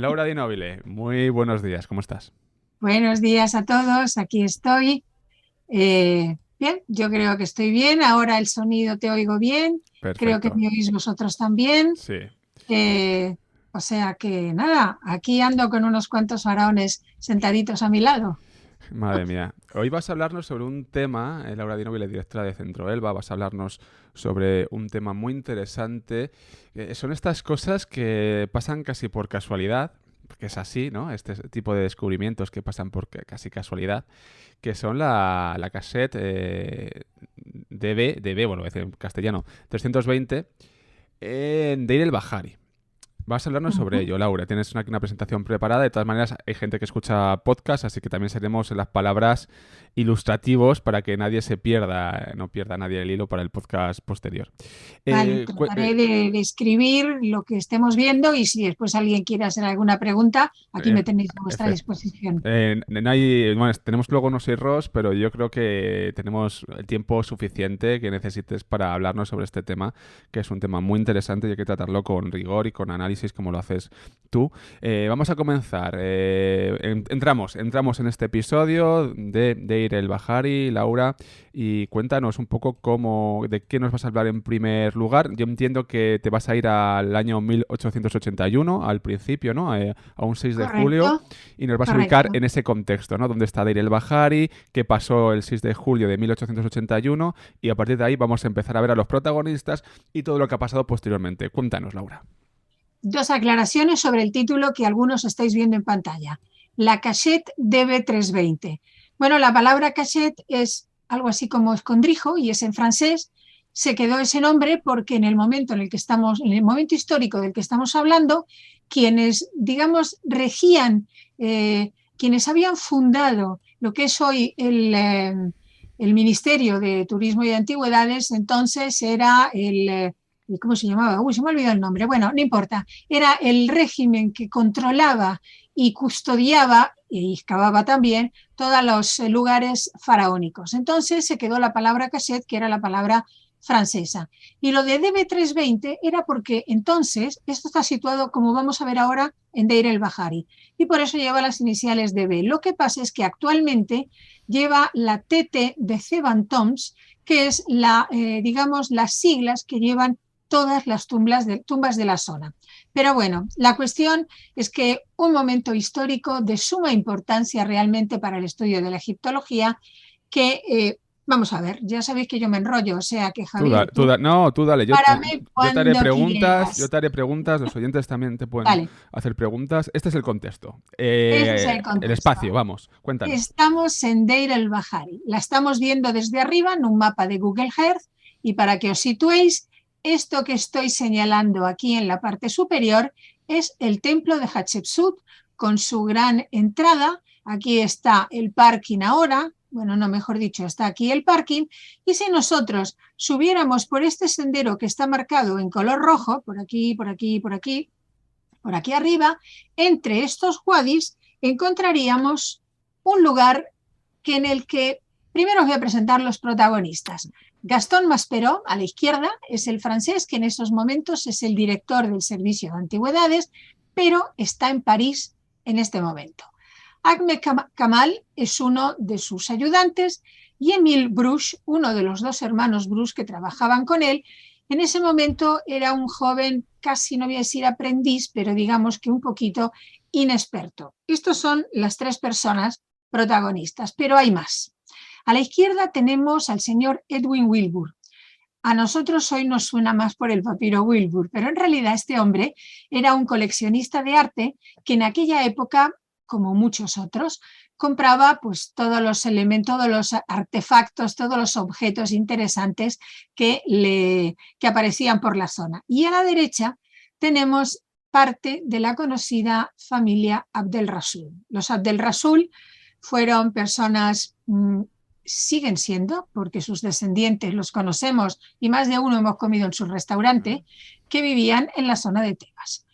Laura Di Nobile, muy buenos días, ¿cómo estás? Buenos días a todos, aquí estoy. Bien, yo creo que estoy bien. Ahora el sonido te oigo bien. Creo que Perfecto. me oís vosotros también. Sí, Eh, o sea que nada, aquí ando con unos cuantos varones sentaditos a mi lado. madre mía. Hoy vas a hablarnos sobre un tema, Laura Di Nobile, directora de Centro Elba, vas a hablarnos sobre un tema muy interesante. Son estas cosas que pasan casi por casualidad, porque es así, ¿no? Este tipo de descubrimientos que pasan por casi casualidad, que son la cassette DB, bueno, voy a decir en castellano, 320 en Deir el Bahari. Vas a hablarnos sobre Ujú. ello, Laura. Tienes una presentación preparada. De todas maneras, hay gente que escucha podcast, así que también seremos en las palabras ilustrativos para que nadie se pierda, no pierda nadie el hilo para el podcast posterior. Vale, Eh, cu- trataré eh, de escribir lo que estemos viendo y si después alguien quiere hacer alguna pregunta, aquí eh, me tenéis a vuestra efe- disposición. no hay, bueno, tenemos luego unos errores, pero yo creo que tenemos el tiempo suficiente que necesites para hablarnos sobre este tema, que es un tema muy interesante y hay que tratarlo con rigor y con análisis como lo haces tú. Vamos a comenzar. Entramos en este episodio de Ir el Bahari, Laura, y cuéntanos un poco de qué nos vas a hablar en primer lugar. Yo entiendo que te vas a ir al año 1881, al principio, ¿no? A un 6 de julio Correcto, y nos vas a ubicar correcto. en ese contexto, ¿no? Donde está Deir el Bahari, qué pasó el 6 de julio de 1881 y a partir de ahí vamos a empezar a ver a los protagonistas y todo lo que ha pasado posteriormente. Cuéntanos, Laura. Dos aclaraciones sobre el título que algunos estáis viendo en pantalla. La cachette DB320. Bueno, la palabra cachette es algo así como escondrijo y es en francés. Se quedó ese nombre porque en el momento en el que estamos, en el momento histórico del que estamos hablando, quienes, digamos, regían, quienes habían fundado lo que es hoy el Ministerio de Turismo y Antigüedades, entonces era ¿cómo se llamaba? Uy, se me ha olvidado el nombre. Bueno, no importa. Era el régimen que controlaba y custodiaba y excavaba también todos los lugares faraónicos. Entonces se quedó la palabra cassette, que era la palabra francesa. Y lo de DB320 era porque entonces esto está situado, como vamos a ver ahora, en Deir el Bahari. Y por eso lleva las iniciales DB. Lo que pasa es que actualmente lleva la TT de Theban Tombs, que es digamos, las siglas que llevan todas las tumbas de la zona. Pero bueno, la cuestión es que un momento histórico de suma importancia realmente para el estudio de la egiptología, que vamos a ver, ya sabéis que yo me enrollo, o sea que Javier, tú No, tú dale. párame Yo te haré cuando preguntas, quieras. los oyentes también te pueden Vale, hacer preguntas. Este es el contexto. ese es el El contexto. espacio, vamos, cuéntanos. Estamos en Deir el Bahari. La estamos viendo desde arriba en un mapa de Google Earth y para que os situéis, esto que estoy señalando aquí en la parte superior es el templo de Hatshepsut con su gran entrada. Aquí está el parking ahora. Bueno, no, mejor dicho, está aquí el parking. Y si nosotros subiéramos por este sendero que está marcado en color rojo, por aquí, por aquí, por aquí arriba, entre estos wadis encontraríamos un lugar que en el que primero os voy a presentar los protagonistas. Gastón Masperó, a la izquierda, es el francés que en estos momentos es el director del Servicio de Antigüedades, pero está en París en este momento. Ahmed Kamal es uno de sus ayudantes y Emile Bruch, uno de los dos hermanos Bruch que trabajaban con él, en ese momento era un joven, casi no voy a decir aprendiz, pero digamos que un poquito inexperto. Estos son las tres personas protagonistas, pero hay más. A la izquierda tenemos al señor Edwin Wilbur. A nosotros hoy nos suena más por el papiro Wilbur, pero en realidad este hombre era un coleccionista de arte que en aquella época, como muchos otros, compraba pues todos los elementos, todos los artefactos, todos los objetos interesantes que aparecían por la zona. Y a la derecha tenemos parte de la conocida familia Abdel Rasul. Los Abdel Rasul fueron personas siguen siendo, porque sus descendientes los conocemos y más de uno hemos comido en su restaurante, que vivían en la zona de Tebas.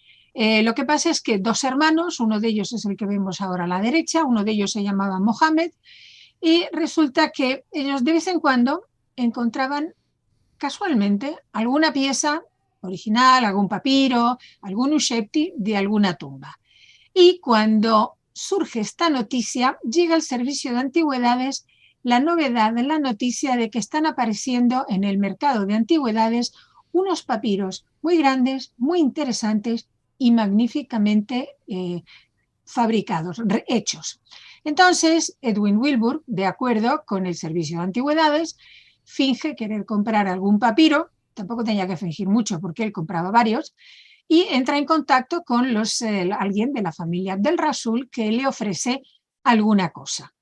Lo que pasa es que dos hermanos, uno de ellos es el que vemos ahora a la derecha, uno de ellos se llamaba Mohammed, y resulta que ellos de vez en cuando encontraban casualmente alguna pieza original, algún papiro, algún ushepti de alguna tumba. Y cuando surge esta noticia, llega al Servicio de Antigüedades la novedad de la noticia de que están apareciendo en el mercado de antigüedades unos papiros muy grandes, muy interesantes y magníficamente fabricados, hechos. Entonces, Edwin Wilbur, de acuerdo con el Servicio de Antigüedades, finge querer comprar algún papiro, tampoco tenía que fingir mucho porque él compraba varios, y entra en contacto con alguien de la familia Abdel Rasul que le ofrece alguna cosa.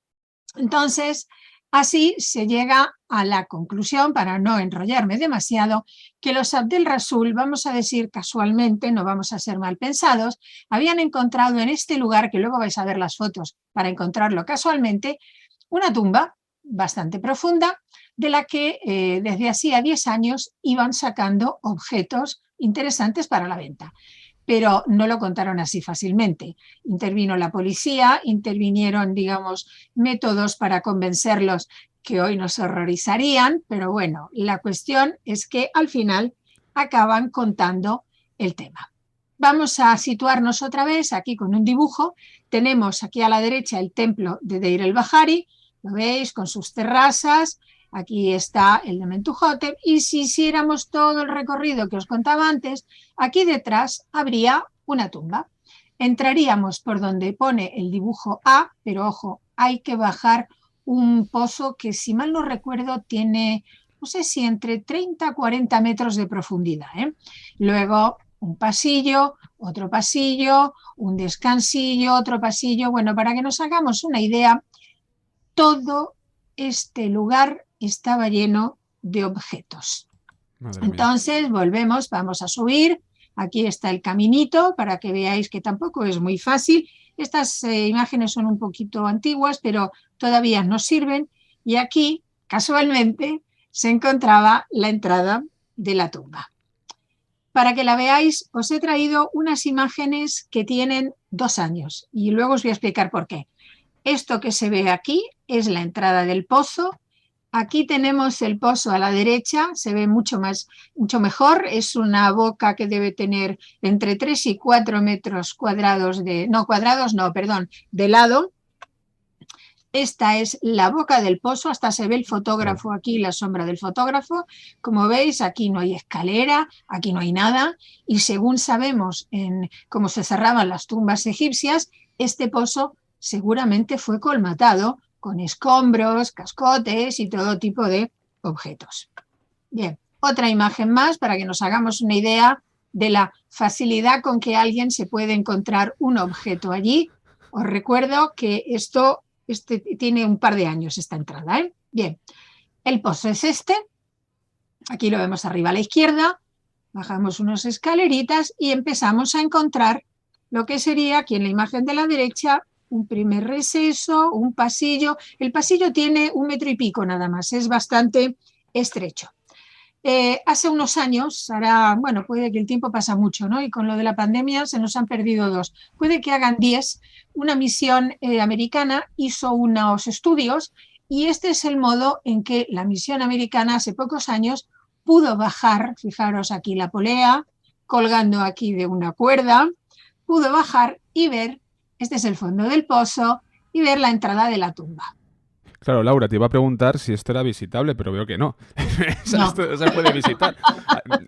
Entonces, así se llega a la conclusión, para no enrollarme demasiado, que los Abdel Rasul, vamos a decir casualmente, no vamos a ser mal pensados, habían encontrado en este lugar, que luego vais a ver las fotos para encontrarlo casualmente, una tumba bastante profunda de la que desde hacía 10 años iban sacando objetos interesantes para la venta. Pero no lo contaron así fácilmente. Intervino la policía, intervinieron, digamos, métodos para convencerlos que hoy nos horrorizarían, pero bueno, la cuestión es que al final acaban contando el tema. Vamos a situarnos otra vez aquí con un dibujo. Tenemos aquí a la derecha el templo de Deir el-Bahari, lo veis, con sus terrazas. Aquí está el de Mentuhotep, y si hiciéramos todo el recorrido que os contaba antes, aquí detrás habría una tumba. Entraríamos por donde pone el dibujo A, pero ojo, hay que bajar un pozo que, si mal no recuerdo, tiene, no sé si entre 30 a 40 metros de profundidad, ¿eh? Luego un pasillo, otro pasillo, un descansillo, otro pasillo. Bueno, para que nos hagamos una idea, todo este lugar estaba lleno de objetos. Entonces volvemos, vamos a subir. Aquí está el caminito para que veáis que tampoco es muy fácil. Estas imágenes son un poquito antiguas, pero todavía nos sirven. Y aquí, casualmente, se encontraba la entrada de la tumba. Para que la veáis, os he traído unas imágenes que tienen 2 años y luego os voy a explicar por qué. Esto que se ve aquí es la entrada del pozo. Aquí tenemos el pozo a la derecha, se ve mucho mejor. Es una boca que debe tener entre 3 y 4 metros cuadrados de lado. Esta es la boca del pozo, hasta se ve el fotógrafo aquí, la sombra del fotógrafo. Como veis, aquí no hay escalera, aquí no hay nada. Y según sabemos cómo se cerraban las tumbas egipcias, este pozo seguramente fue colmatado con escombros, cascotes y todo tipo de objetos. Bien, otra imagen más para que nos hagamos una idea de la facilidad con que alguien se puede encontrar un objeto allí. Os recuerdo que tiene un par de años esta entrada, ¿eh? Bien, el pozo es este. Aquí lo vemos arriba a la izquierda. Bajamos unas escaleritas y empezamos a encontrar lo que sería aquí en la imagen de la derecha un primer receso, un pasillo. El pasillo tiene 1 metro y pico nada más, es bastante estrecho. Hace unos años, puede que el tiempo pasa mucho, ¿no? Y con lo de la pandemia se nos han perdido 2. Puede que hagan 10. Una misión americana hizo unos estudios y este es el modo en que la misión americana hace pocos años pudo bajar, fijaros aquí la polea, colgando aquí de una cuerda, pudo bajar y ver, este es el fondo del pozo, y ver la entrada de la tumba. Claro, Laura, te iba a preguntar si esto era visitable, pero veo que no. No. Esto se puede visitar.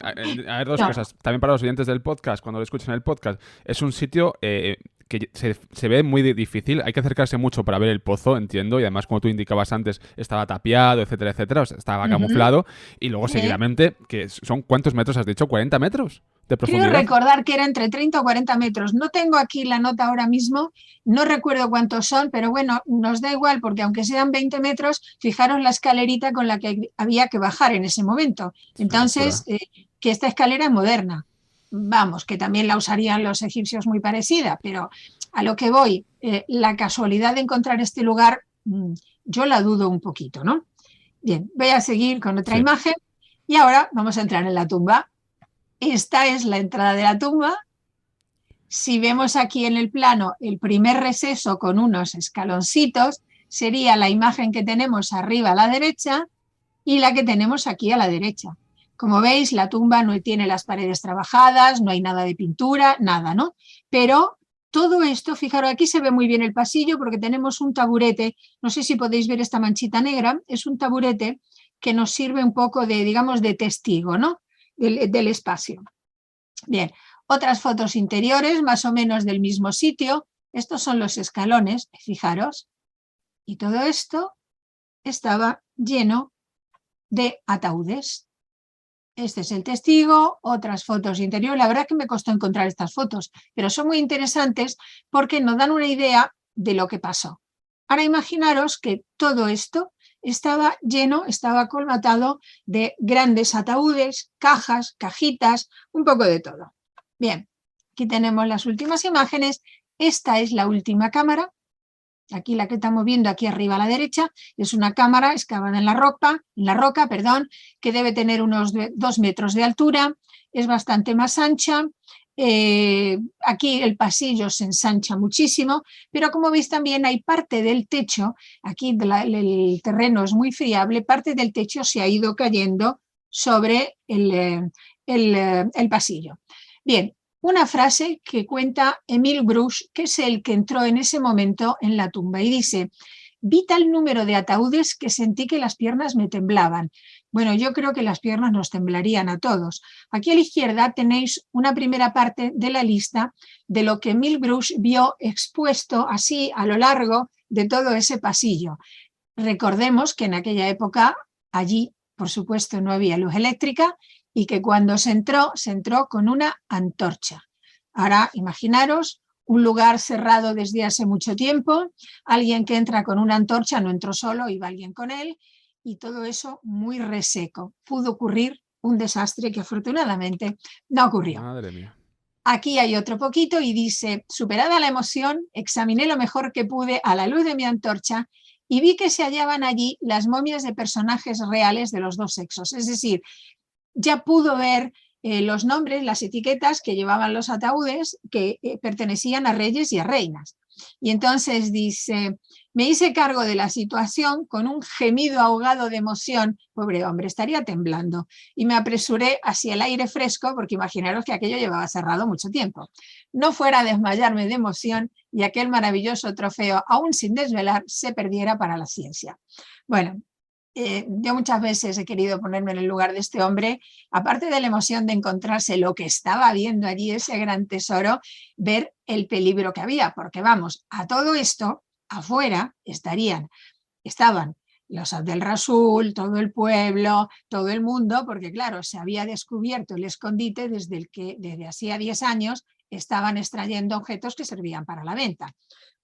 A ver, dos cosas. También para los oyentes del podcast, cuando lo escuchen el podcast, es un sitio que se ve muy difícil. Hay que acercarse mucho para ver el pozo, entiendo. Y además, como tú indicabas antes, estaba tapiado, etcétera, etcétera. O sea, estaba camuflado. Y luego, seguidamente, que son ¿cuántos metros has dicho? ¿40 metros de profundidad? Quiero recordar que era entre 30 o 40 metros. No tengo aquí la nota ahora mismo. No recuerdo cuántos son, pero bueno, nos da igual porque aunque sean 20 metros, fijaros la escalerita con la que había que bajar en ese momento. Entonces, que esta escalera es moderna. Vamos, que también la usarían los egipcios muy parecida, pero a lo que voy, la casualidad de encontrar este lugar, yo la dudo un poquito, ¿no? Bien, voy a seguir con otra imagen y ahora vamos a entrar en la tumba. Esta es la entrada de la tumba. Si vemos aquí en el plano el primer receso con unos escaloncitos, sería la imagen que tenemos arriba a la derecha y la que tenemos aquí a la derecha. Como veis, la tumba no tiene las paredes trabajadas, no hay nada de pintura, nada, ¿no? Pero todo esto, fijaros, aquí se ve muy bien el pasillo porque tenemos un taburete, no sé si podéis ver esta manchita negra, es un taburete que nos sirve un poco de, digamos, de testigo, ¿no? Del espacio. Bien, otras fotos interiores, más o menos del mismo sitio. Estos son los escalones, fijaros. Y todo esto estaba lleno de ataúdes. Este es el testigo, otras fotos interiores. La verdad que me costó encontrar estas fotos, pero son muy interesantes porque nos dan una idea de lo que pasó. Ahora imaginaros que todo esto estaba lleno, estaba colmatado de grandes ataúdes, cajas, cajitas, un poco de todo. Bien, aquí tenemos las últimas imágenes. Esta es la última cámara. Aquí la que estamos viendo aquí arriba a la derecha es una cámara excavada en la roca, que debe tener unos 2 metros de altura, es bastante más ancha. Aquí el pasillo se ensancha muchísimo, pero como veis también hay parte del techo, aquí el terreno es muy friable, parte del techo se ha ido cayendo sobre el pasillo. Bien, una frase que cuenta Emile Bruch, que es el que entró en ese momento en la tumba y dice: vi tal número de ataúdes que sentí que las piernas me temblaban. Bueno, yo creo que las piernas nos temblarían a todos. Aquí a la izquierda tenéis una primera parte de la lista de lo que Emile Bruch vio expuesto así a lo largo de todo ese pasillo. Recordemos que en aquella época allí, por supuesto, no había luz eléctrica y que cuando se entró con una antorcha. Ahora, imaginaros un lugar cerrado desde hace mucho tiempo, alguien que entra con una antorcha, no entró solo, iba alguien con él, y todo eso muy reseco. Pudo ocurrir un desastre que afortunadamente no ocurrió. Madre mía. Aquí hay otro poquito y dice: superada la emoción, examiné lo mejor que pude a la luz de mi antorcha y vi que se hallaban allí las momias de personajes reales de los dos sexos. Es decir, ya pudo ver los nombres, las etiquetas que llevaban los ataúdes que pertenecían a reyes y a reinas. Y entonces dice: me hice cargo de la situación con un gemido ahogado de emoción, pobre hombre, estaría temblando, y me apresuré hacia el aire fresco porque imaginaros que aquello llevaba cerrado mucho tiempo. No fuera a desmayarme de emoción y aquel maravilloso trofeo, aún sin desvelar, se perdiera para la ciencia. Bueno, yo muchas veces he querido ponerme en el lugar de este hombre, aparte de la emoción de encontrarse lo que estaba viendo allí, ese gran tesoro, ver el peligro que había, porque vamos, a todo esto, afuera estaban los Abdel Rasul, todo el pueblo, todo el mundo, porque claro, se había descubierto el escondite desde el que desde hacía 10 años estaban extrayendo objetos que servían para la venta.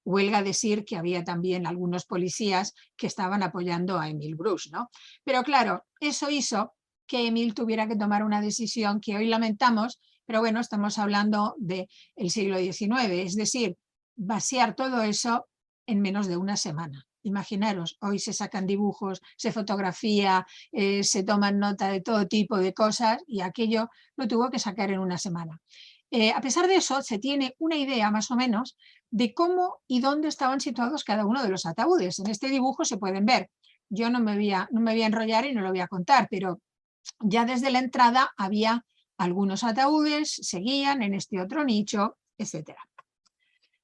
Huelga decir que había también algunos policías que estaban apoyando a Emile Bruch, ¿no? Pero claro, eso hizo que Emile tuviera que tomar una decisión que hoy lamentamos, pero bueno, estamos hablando del siglo XIX, es decir, vaciar todo eso en menos de una semana. Imaginaros, hoy se sacan dibujos, se fotografía, se toman nota de todo tipo de cosas y aquello lo tuvo que sacar en una semana. A pesar de eso, se tiene una idea más o menos de cómo y dónde estaban situados cada uno de los ataúdes. En este dibujo se pueden ver. Yo no me voy a enrollar y no lo voy a contar, pero ya desde la entrada había algunos ataúdes, seguían en este otro nicho, etc.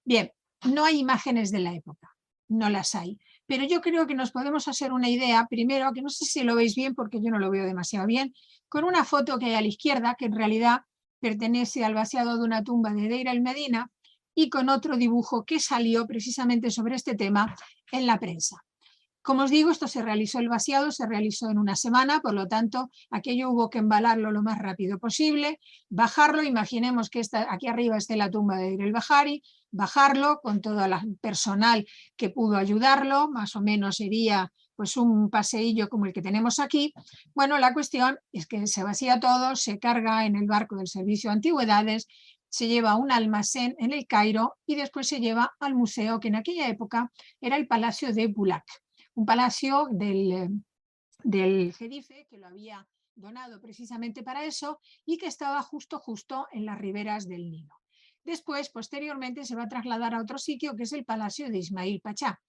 Bien, no hay imágenes de la época, no las hay, pero yo creo que nos podemos hacer una idea, primero, que no sé si lo veis bien porque yo no lo veo demasiado bien, con una foto que hay a la izquierda, que en realidad pertenece al vaciado de una tumba de Deir el Medina, y con otro dibujo que salió precisamente sobre este tema en la prensa. Como os digo, esto se realizó, el vaciado se realizó en una semana, por lo tanto, aquello hubo que embalarlo lo más rápido posible, bajarlo, imaginemos que aquí arriba esté la tumba de Deir el-Bahari, bajarlo con todo el personal que pudo ayudarlo, más o menos sería pues un paseillo como el que tenemos aquí. Bueno, la cuestión es que se vacía todo, se carga en el barco del Servicio de Antigüedades, se lleva a un almacén en el Cairo y después se lleva al museo que en aquella época era el Palacio de Bulak, un palacio del jerife que lo había donado precisamente para eso y que estaba justo en las riberas del Nilo. Después, posteriormente, se va a trasladar a otro sitio que es el Palacio de Ismail Pachá.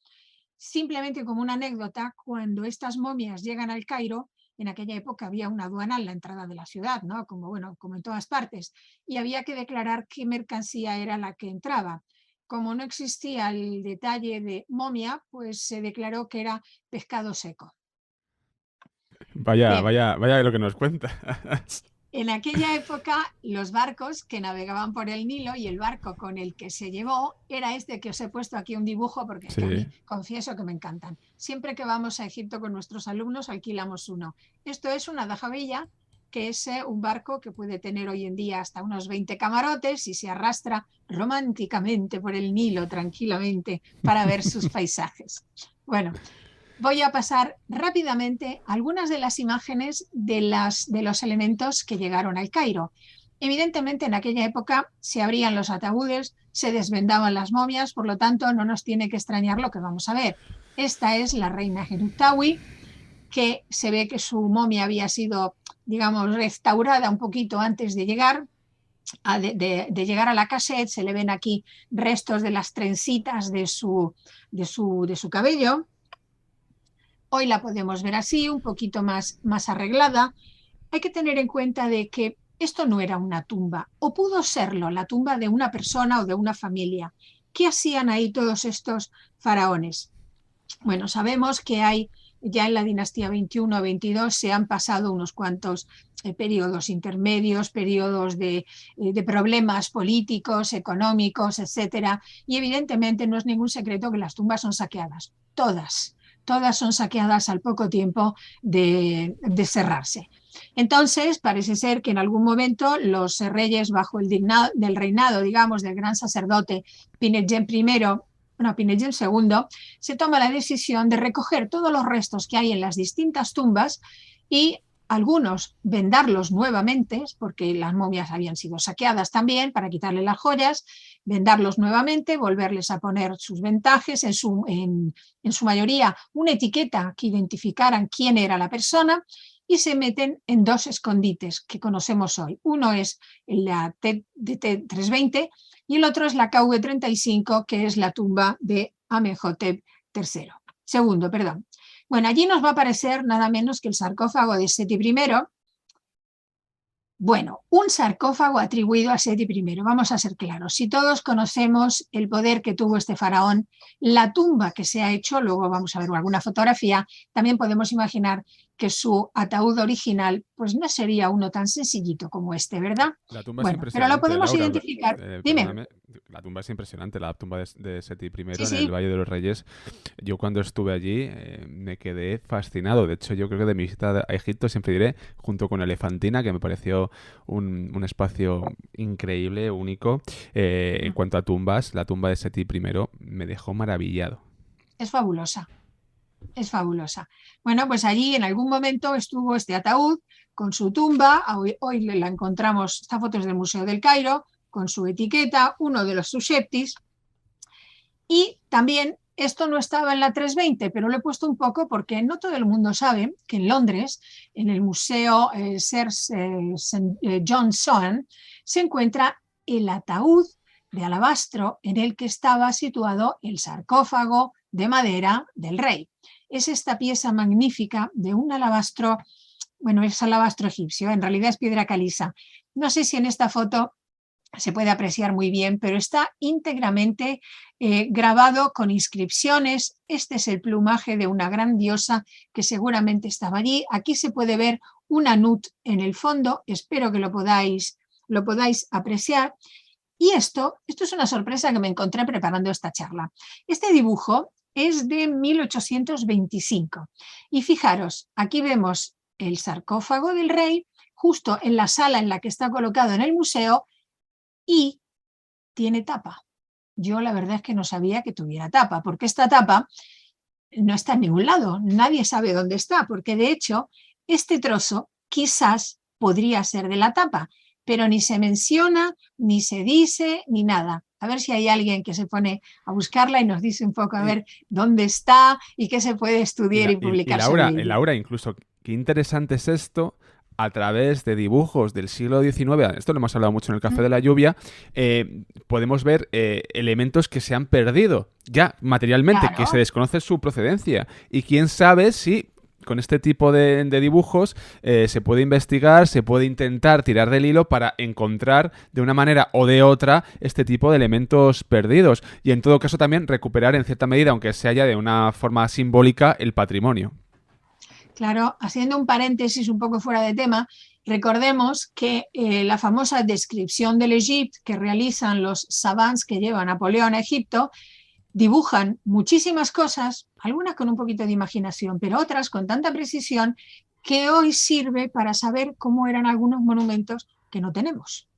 Simplemente como una anécdota, cuando estas momias llegan al Cairo, en aquella época había una aduana en la entrada de la ciudad, ¿no? Como en todas partes, y había que declarar qué mercancía era la que entraba. como no existía el detalle de momia, pues se declaró que era pescado seco. Vaya, Bien. vaya lo que nos cuenta. En aquella época, los barcos que navegaban por el Nilo y el barco con el que se llevó era este que os he puesto aquí un dibujo porque es que a Sí. mí confieso que me encantan. Siempre que vamos a Egipto con nuestros alumnos alquilamos uno. Esto es una dajabilla, que es un barco que puede tener hoy en día hasta unos 20 camarotes y se arrastra románticamente por el Nilo tranquilamente para ver sus paisajes. Bueno, voy a pasar rápidamente algunas de las imágenes de los elementos que llegaron al Cairo. Evidentemente, en aquella época se abrían los ataúdes, se desvendaban las momias, por lo tanto, no nos tiene que extrañar lo que vamos a ver. Esta es la reina Herutawi, que se ve que su momia había sido, digamos, restaurada un poquito antes de llegar. De llegar a la cassette, se le ven aquí restos de las trencitas de su cabello. Hoy la podemos ver así, un poquito más arreglada. Hay que tener en cuenta de que esto no era una tumba, o pudo serlo, la tumba de una persona o de una familia. ¿Qué hacían ahí todos estos faraones? Bueno, sabemos que hay ya en la dinastía 21-22 se han pasado unos cuantos periodos intermedios, periodos de problemas políticos, económicos, etcétera. Y evidentemente no es ningún secreto que las tumbas son saqueadas, todas son saqueadas al poco tiempo de cerrarse. Entonces, parece ser que en algún momento los reyes, bajo del reinado, digamos, del gran sacerdote Pinedjem II, se toma la decisión de recoger todos los restos que hay en las distintas tumbas y algunos vendarlos nuevamente, porque las momias habían sido saqueadas también, para quitarle las joyas, vendarlos nuevamente, volverles a poner sus vendajes, en su mayoría una etiqueta que identificaran quién era la persona, y se meten en dos escondites que conocemos hoy. Uno es la T320 y el otro es la KV35, que es la tumba de Amenhotep II. Bueno, allí nos va a aparecer nada menos que el sarcófago de Seti I. Bueno, un sarcófago atribuido a Seti I. Vamos a ser claros. Si todos conocemos el poder que tuvo este faraón, la tumba que se ha hecho, luego vamos a ver alguna fotografía, también podemos imaginar que su ataúd original pues no sería uno tan sencillito como este, ¿verdad? La tumba es Bueno, pero lo impresionante, podemos Laura. identificar. Dime. Perdóname. La tumba es impresionante, la tumba de Seti I Sí, en el sí. Valle de los Reyes. Yo cuando estuve allí me quedé fascinado. De hecho, yo creo que de mi visita a Egipto siempre diré, junto con Elefantina, que me pareció un espacio increíble, único. En cuanto a tumbas, la tumba de Seti I me dejó maravillado. Es fabulosa. Es fabulosa. Bueno, pues allí en algún momento estuvo este ataúd con su tumba. Hoy la encontramos, esta foto es del Museo del Cairo, con su etiqueta, uno de los susceptis. Y también esto no estaba en la 320, pero lo he puesto un poco porque no todo el mundo sabe que en Londres, en el Museo Sir John Soane, se encuentra el ataúd de alabastro en el que estaba situado el sarcófago de madera del rey. Es esta pieza magnífica de un alabastro, bueno, es alabastro egipcio, en realidad es piedra caliza. No sé si en esta foto se puede apreciar muy bien, pero está íntegramente grabado con inscripciones. Este es el plumaje de una gran diosa que seguramente estaba allí. Aquí se puede ver una nut en el fondo, espero que lo podáis apreciar. Y esto es una sorpresa que me encontré preparando esta charla. Este dibujo es de 1825 y fijaros, aquí vemos el sarcófago del rey justo en la sala en la que está colocado en el museo y tiene tapa. Yo la verdad es que no sabía que tuviera tapa, porque esta tapa no está en ningún lado, nadie sabe dónde está, porque de hecho este trozo quizás podría ser de la tapa, pero ni se menciona, ni se dice, ni nada. A ver si hay alguien que se pone a buscarla y nos dice un poco a ver dónde está y qué se puede estudiar y publicar sobre ello. Laura, incluso, qué interesante es esto. A través de dibujos del siglo XIX, esto lo hemos hablado mucho en el Café de la Lluvia, podemos ver elementos que se han perdido ya materialmente, claro, que se desconoce su procedencia. Y quién sabe si con este tipo de dibujos se puede investigar, se puede intentar tirar del hilo para encontrar de una manera o de otra este tipo de elementos perdidos y en todo caso también recuperar en cierta medida, aunque sea ya de una forma simbólica, el patrimonio. Claro, haciendo un paréntesis un poco fuera de tema, recordemos que la famosa descripción del Egipto que realizan los savants que lleva Napoleón a Egipto dibujan muchísimas cosas, algunas con un poquito de imaginación, pero otras con tanta precisión que hoy sirve para saber cómo eran algunos monumentos que no tenemos.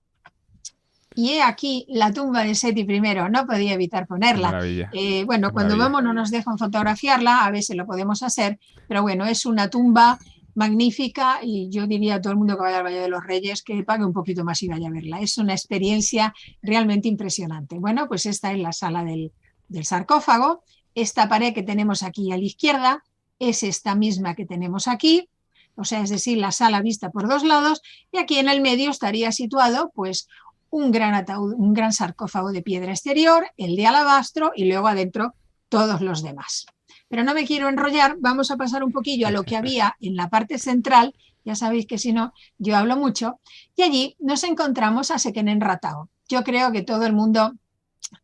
Y he aquí la tumba de Seti I, no podía evitar Qué ponerla. maravilla. Bueno, Qué cuando maravilla. vamos no nos dejan fotografiarla, a veces lo podemos hacer, pero bueno, es una tumba magnífica y yo diría a todo el mundo que vaya al Valle de los Reyes que pague un poquito más y vaya a verla. Es una experiencia realmente impresionante. Bueno, pues esta es la sala del sarcófago. Esta pared que tenemos aquí a la izquierda es esta misma que tenemos aquí, o sea, es decir, la sala vista por dos lados, y aquí en el medio estaría situado pues un gran ataúd, un gran sarcófago de piedra exterior, el de alabastro y luego adentro todos los demás. Pero no me quiero enrollar, vamos a pasar un poquillo a lo que había en la parte central, ya sabéis que si no yo hablo mucho, y allí nos encontramos a Seqenenratao. Yo creo que todo el mundo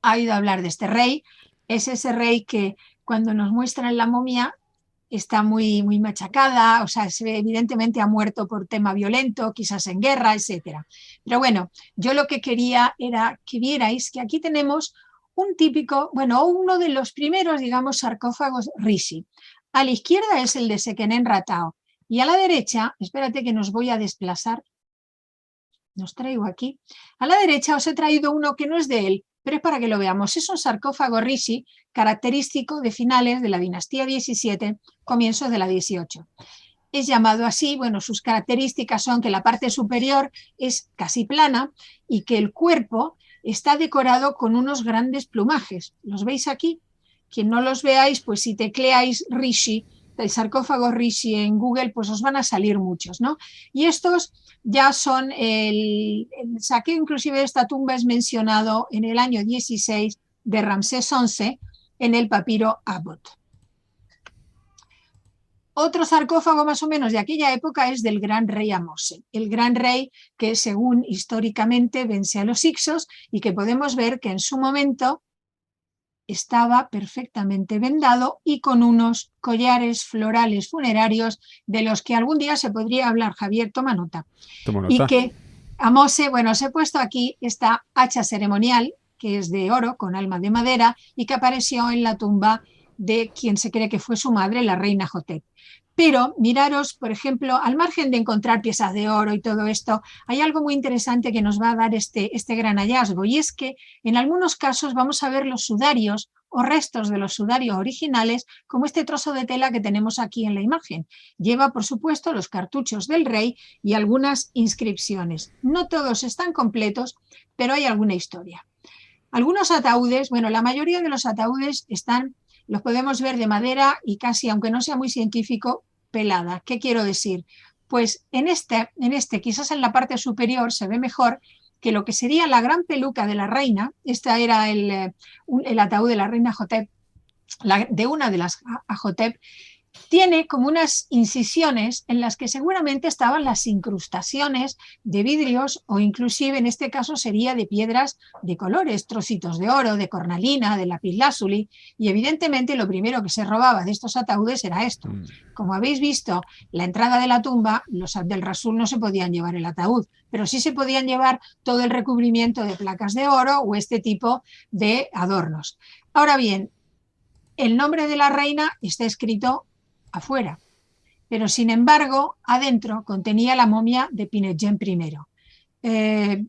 ha oído hablar de este rey, es ese rey que cuando nos muestran la momia está muy, muy machacada, o sea, se ve, evidentemente ha muerto por tema violento, quizás en guerra, etcétera. Pero bueno, yo lo que quería era que vierais que aquí tenemos un típico, bueno, uno de los primeros, digamos, sarcófagos rishi. A la izquierda es el de Seqenenratao y a la derecha, espérate que nos voy a desplazar, nos traigo aquí, a la derecha os he traído uno que no es de él, pero es para que lo veamos. Es un sarcófago rishi característico de finales de la dinastía 17, comienzos de la 18. Es llamado así, bueno, sus características son que la parte superior es casi plana y que el cuerpo está decorado con unos grandes plumajes. ¿Los veis aquí? Quien no los veáis, pues si tecleáis rishi, el sarcófago rishi en Google, pues os van a salir muchos, ¿no? Y estos ya son el saqueo inclusive de esta tumba es mencionado en el año 16 de Ramsés XI en el papiro Abbott. Otro sarcófago más o menos de aquella época es del gran rey Amose, el gran rey que según históricamente vence a los hicsos y que podemos ver que en su momento estaba perfectamente vendado y con unos collares florales funerarios de los que algún día se podría hablar. Javier, toma nota. Tomo Y nota. que Amose, bueno, os he puesto aquí esta hacha ceremonial que es de oro con alma de madera y que apareció en la tumba de quien se cree que fue su madre, la reina Jotep. Pero miraros, por ejemplo, al margen de encontrar piezas de oro y todo esto, hay algo muy interesante que nos va a dar este gran hallazgo y es que en algunos casos vamos a ver los sudarios o restos de los sudarios originales, como este trozo de tela que tenemos aquí en la imagen. Lleva, por supuesto, los cartuchos del rey y algunas inscripciones. No todos están completos, pero hay alguna historia. Algunos ataúdes, bueno, la mayoría de los ataúdes los podemos ver de madera y casi, aunque no sea muy científico, pelada. ¿Qué quiero decir? Pues en este, quizás en la parte superior se ve mejor que lo que sería la gran peluca de la reina, esta era el ataúd de la reina Jotep, de una de las Jotep, tiene como unas incisiones en las que seguramente estaban las incrustaciones de vidrios o inclusive en este caso sería de piedras de colores, trocitos de oro, de cornalina, de lapislázuli y evidentemente lo primero que se robaba de estos ataúdes era esto. Como habéis visto, la entrada de la tumba, los Abdel Rasul no se podían llevar el ataúd, pero sí se podían llevar todo el recubrimiento de placas de oro o este tipo de adornos. Ahora bien, el nombre de la reina está escrito afuera, pero sin embargo adentro contenía la momia de Pinetjen I.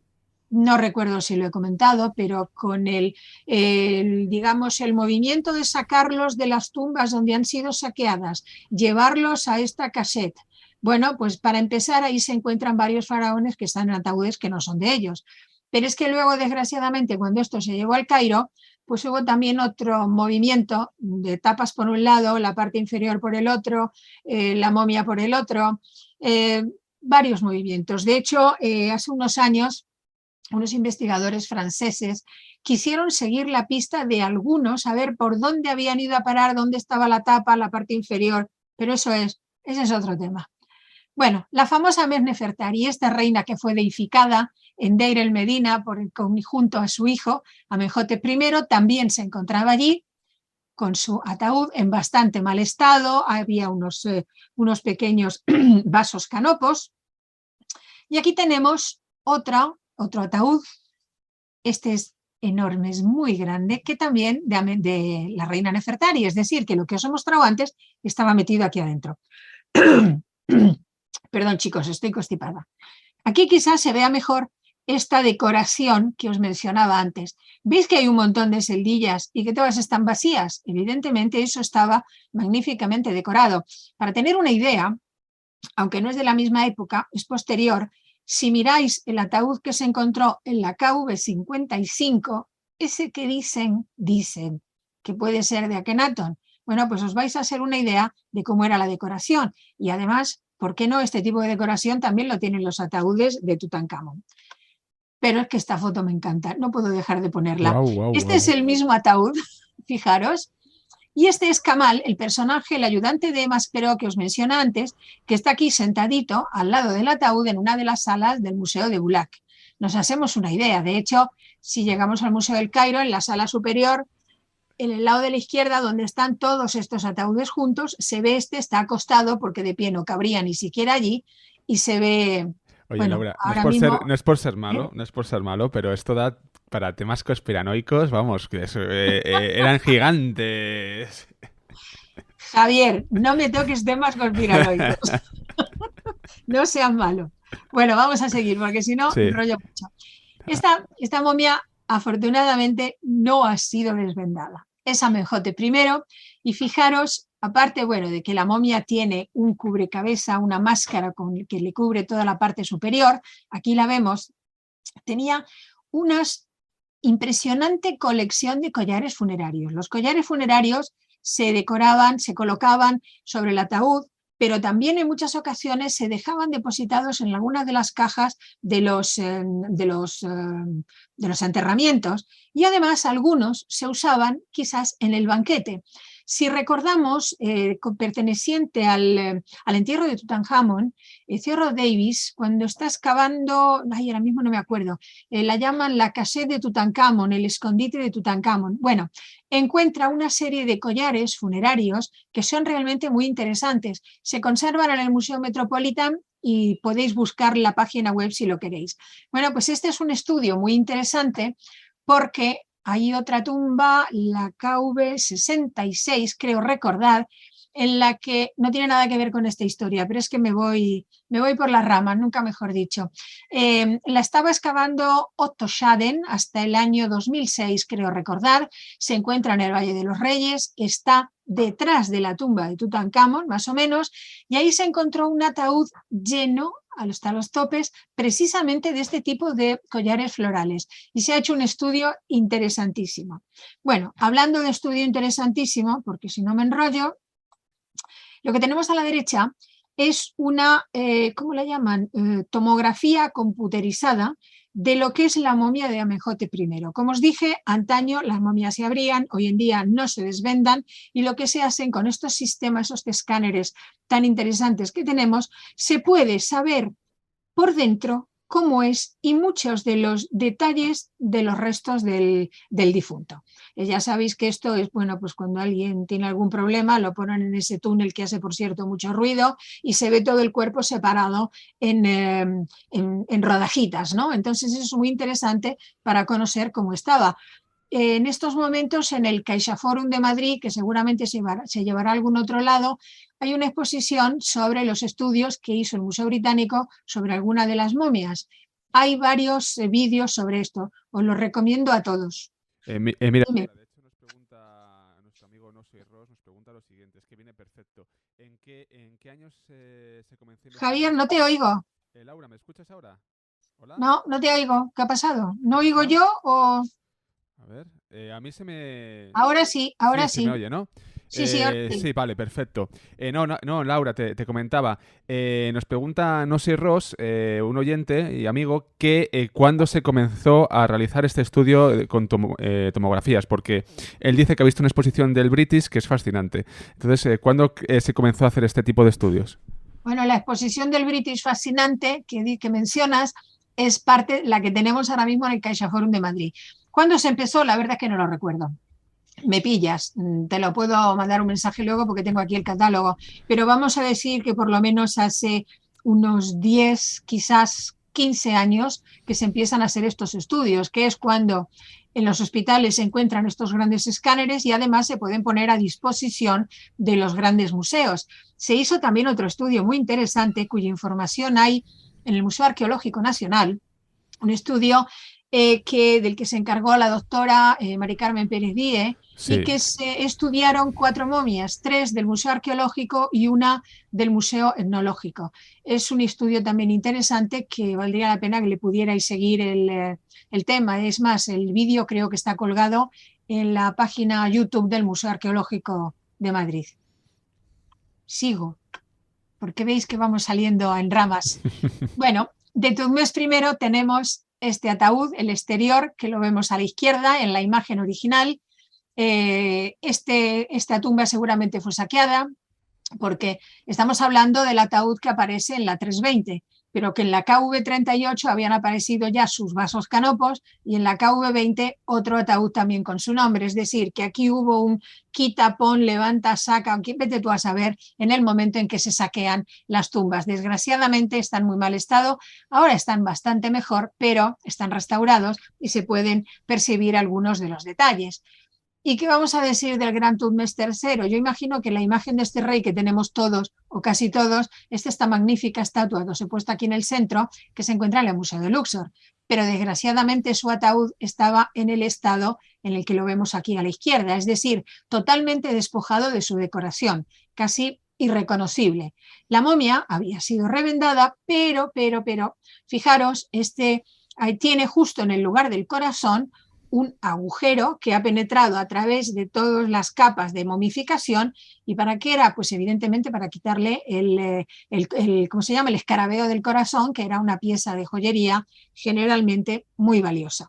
No recuerdo si lo he comentado, pero con digamos, el movimiento de sacarlos de las tumbas donde han sido saqueadas, llevarlos a esta cassette. Bueno, pues para empezar ahí se encuentran varios faraones que están en ataúdes que no son de ellos. Pero es que luego, desgraciadamente, cuando esto se llevó al Cairo, pues hubo también otro movimiento de tapas por un lado, la parte inferior por el otro, la momia por el otro, varios movimientos. De hecho, hace unos años, unos investigadores franceses quisieron seguir la pista de algunos, a ver por dónde habían ido a parar, dónde estaba la tapa, la parte inferior, pero eso es ese es otro tema. Bueno, la famosa Mers Nefertari, esta reina que fue deificada en Deir el Medina junto a su hijo, Amenhotep I, también se encontraba allí con su ataúd en bastante mal estado, había unos pequeños vasos canopos. Y aquí tenemos otro ataúd, este es enorme, es muy grande, que también de la reina Nefertari, es decir, que lo que os he mostrado antes estaba metido aquí adentro. Perdón, chicos, estoy constipada. Aquí quizás se vea mejor esta decoración que os mencionaba antes. ¿Veis que hay un montón de celdillas y que todas están vacías? Evidentemente eso estaba magníficamente decorado. Para tener una idea, aunque no es de la misma época, es posterior. Si miráis el ataúd que se encontró en la KV55, ese que dicen que puede ser de Akenatón, bueno, pues os vais a hacer una idea de cómo era la decoración. Y además, ¿por qué no? Este tipo de decoración también lo tienen los ataúdes de Tutankamón. Pero es que esta foto me encanta, no puedo dejar de ponerla. Este es el mismo ataúd, fijaros, y este es Kamal, el personaje, el ayudante de Maspero que os mencioné antes, que está aquí sentadito al lado del ataúd en una de las salas del Museo de Bulak. Nos hacemos una idea. De hecho, si llegamos al Museo del Cairo, en la sala superior, en el lado de la izquierda, donde están todos estos ataúdes juntos, se ve está acostado porque de pie no cabría ni siquiera allí y se ve... Oye, bueno, Laura, ahora mismo, no es por ser malo, pero esto da para temas conspiranoicos, vamos, que eran gigantes. Javier, no me toques temas conspiranoicos. No seas malo. Bueno, vamos a seguir, porque si no, enrollo mucho. Esta momia, afortunadamente, no ha sido desvendada. Es Amenhotep I, y fijaros, aparte, bueno, de que la momia tiene un cubrecabeza, una máscara que le cubre toda la parte superior, aquí la vemos, tenía una impresionante colección de collares funerarios. Los collares funerarios se decoraban, se colocaban sobre el ataúd, pero también en muchas ocasiones se dejaban depositados en algunas de las cajas de los enterramientos, y además algunos se usaban quizás en el banquete. Si recordamos, perteneciente al entierro de Tutankamón, Theodore Davis, cuando está excavando, ahora mismo no me acuerdo, la llaman la cassette de Tutankamón, el escondite de Tutankamón. Bueno, encuentra una serie de collares funerarios que son realmente muy interesantes. Se conservan en el Museo Metropolitan y podéis buscar la página web si lo queréis. Bueno, pues este es un estudio muy interesante porque hay otra tumba, la KV66, creo recordar, en la que no tiene nada que ver con esta historia, pero es que me voy por las ramas, nunca mejor dicho. La estaba excavando Otto Schaden hasta el año 2006, creo recordar. Se encuentra en el Valle de los Reyes, está detrás de la tumba de Tutankamón, más o menos, y ahí se encontró un ataúd lleno hasta los topes, precisamente de este tipo de collares florales. Y se ha hecho un estudio interesantísimo. Bueno, hablando de estudio interesantísimo, porque si no me enrollo, lo que tenemos a la derecha es una, ¿cómo la llaman? Tomografía computerizada de lo que es la momia de Amenhotep I. Como os dije, antaño las momias se abrían, hoy en día no se desvendan, y lo que se hacen con estos sistemas, estos escáneres tan interesantes que tenemos, se puede saber por dentro cómo es y muchos de los detalles de los restos del difunto. Ya sabéis que esto es, bueno, pues cuando alguien tiene algún problema lo ponen en ese túnel que hace, por cierto, mucho ruido y se ve todo el cuerpo separado en rodajitas, ¿no? Entonces es muy interesante para conocer cómo estaba. En estos momentos en el CaixaForum de Madrid, que seguramente se llevará a algún otro lado, hay una exposición sobre los estudios que hizo el Museo Británico sobre alguna de las momias. Hay varios vídeos sobre esto, os los recomiendo a todos. Mira, de hecho nos pregunta nuestro amigo No Soy Ross, nos pregunta lo siguiente, es que viene perfecto. ¿En qué años se comenzó? Javier, no te oigo. Laura, ¿me escuchas ahora? ¿Hola? No, no te oigo. ¿Qué ha pasado? ¿No oigo yo o...? A ver, a mí se me... Ahora sí, ahora sí. Se me oye, ¿no? Sí, ahora Sí, sí. vale, perfecto. No, Laura, te comentaba. Nos pregunta No sé Ross, un oyente y amigo, que cuándo se comenzó a realizar este estudio con tomografías, porque él dice que ha visto una exposición del British que es fascinante. Entonces, ¿cuándo se comenzó a hacer este tipo de estudios? Bueno, la exposición del British fascinante que mencionas es parte, la que tenemos ahora mismo en el CaixaForum de Madrid. ¿Cuándo se empezó? La verdad es que no lo recuerdo. Me pillas, te lo puedo mandar un mensaje luego porque tengo aquí el catálogo, pero vamos a decir que por lo menos hace unos 10, quizás 15 años que se empiezan a hacer estos estudios, que es cuando en los hospitales se encuentran estos grandes escáneres y además se pueden poner a disposición de los grandes museos. Se hizo también otro estudio muy interesante cuya información hay en el Museo Arqueológico Nacional, un estudio del que se encargó la doctora Mari Carmen Pérez Díez y Sí. que se estudiaron 4 momias, 3 del Museo Arqueológico y una del Museo Etnológico. Es un estudio también interesante que valdría la pena que le pudierais seguir el tema. Es más, el vídeo creo que está colgado en la página YouTube del Museo Arqueológico de Madrid. Sigo, porque veis que vamos saliendo en ramas. Bueno, de Tutmosis primero tenemos este ataúd, el exterior, que lo vemos a la izquierda en la imagen original. Esta tumba seguramente fue saqueada porque estamos hablando del ataúd que aparece en la 320, pero que en la KV38 habían aparecido ya sus vasos canopos y en la KV20 otro ataúd también con su nombre. Es decir, que aquí hubo un quita, pon, levanta, saca, vete tú a saber en el momento en que se saquean las tumbas. Desgraciadamente están en muy mal estado, ahora están bastante mejor, pero están restaurados y se pueden percibir algunos de los detalles. ¿Y qué vamos a decir del gran Tutmés III? Yo imagino que la imagen de este rey que tenemos todos, o casi todos, es esta magnífica estatua que os he puesto aquí en el centro, que se encuentra en el Museo de Luxor. Pero desgraciadamente su ataúd estaba en el estado en el que lo vemos aquí a la izquierda, es decir, totalmente despojado de su decoración, casi irreconocible. La momia había sido revendada, pero, fijaros, tiene justo en el lugar del corazón un agujero que ha penetrado a través de todas las capas de momificación. ¿Y para qué era? Pues evidentemente para quitarle ¿cómo se llama? El escarabeo del corazón, que era una pieza de joyería generalmente muy valiosa.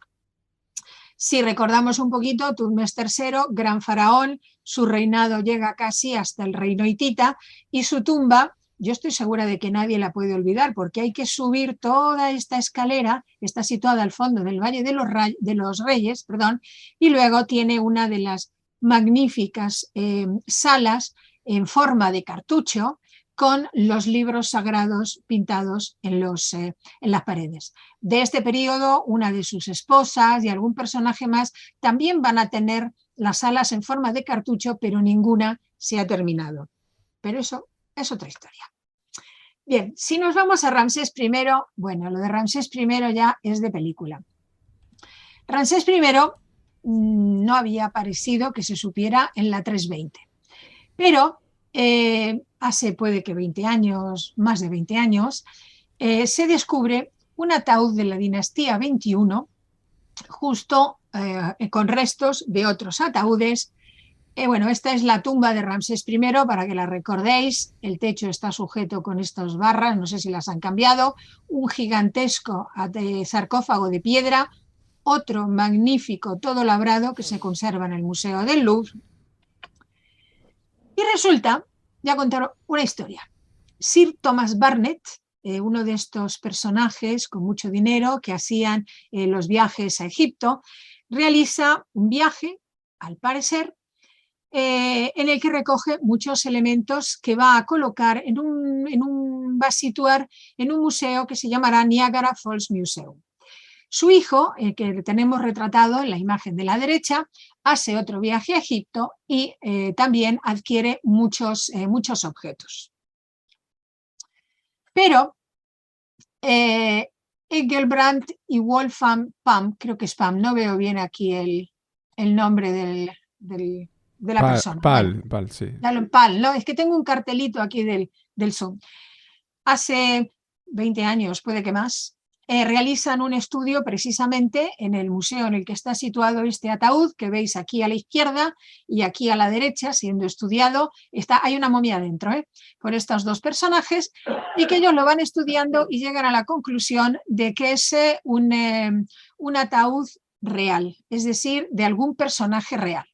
Si recordamos un poquito, Tutmés III, gran faraón, su reinado llega casi hasta el reino hitita y su tumba, yo estoy segura de que nadie la puede olvidar porque hay que subir toda esta escalera, está situada al fondo del Valle de los Reyes, perdón, y luego tiene una de las magníficas salas en forma de cartucho con los libros sagrados pintados en las paredes. De este periodo, una de sus esposas y algún personaje más también van a tener las alas en forma de cartucho, pero ninguna se ha terminado. Pero eso es otra historia. Bien, si nos vamos a Ramsés I, bueno, lo de Ramsés I ya es de película. Ramsés I no había aparecido que se supiera en la 320, pero hace puede que 20 años, más de 20 años, se descubre un ataúd de la dinastía 21 justo con restos de otros ataúdes. Bueno, esta es la tumba de Ramsés I, para que la recordéis. El techo está sujeto con estas barras, no sé si las han cambiado. Un gigantesco sarcófago de piedra, otro magnífico, todo labrado, que se conserva en el Museo del Louvre. Y resulta, voy a contar una historia. Sir Thomas Barnett, uno de estos personajes con mucho dinero que hacían los viajes a Egipto, realiza un viaje, al parecer, en el que recoge muchos elementos que va a colocar va a situar en un museo que se llamará Niagara Falls Museum. Su hijo, que tenemos retratado en la imagen de la derecha, hace otro viaje a Egipto y también adquiere muchos objetos. Pero Engelbrandt y Wolfgang Pam, creo que es Pam, no veo bien aquí el nombre de la persona. Pal, sí. Pal, ¿no? Es que tengo un cartelito aquí del Zoom. Hace 20 años, puede que más, realizan un estudio precisamente en el museo en el que está situado este ataúd, que veis aquí a la izquierda y aquí a la derecha, siendo estudiado. Hay una momia dentro, por estos dos personajes, y que ellos lo van estudiando y llegan a la conclusión de que es un ataúd real, es decir, de algún personaje real.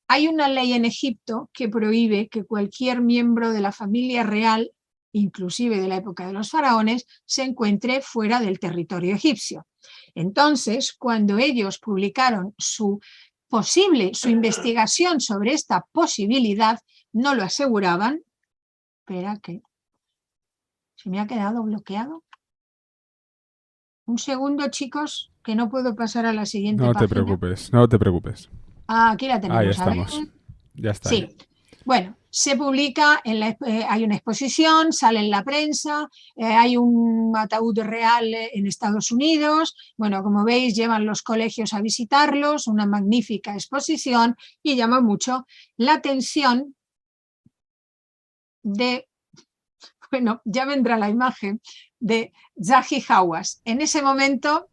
Hay una ley en Egipto que prohíbe que cualquier miembro de la familia real, inclusive de la época de los faraones, se encuentre fuera del territorio egipcio. Entonces, cuando ellos publicaron su investigación sobre esta posibilidad, no lo aseguraban. Espera, que se me ha quedado bloqueado. Un segundo, chicos, que no puedo pasar a la siguiente página. No te preocupes, no te preocupes. Aquí la tenemos. Ahí estamos. Ya está. Sí. Bueno, se publica, hay una exposición, sale en la prensa, hay un ataúd real en Estados Unidos. Bueno, como veis, llevan los colegios a visitarlos, una magnífica exposición, y llama mucho la atención de, bueno, ya vendrá la imagen de Zahi Hawass. En ese momento,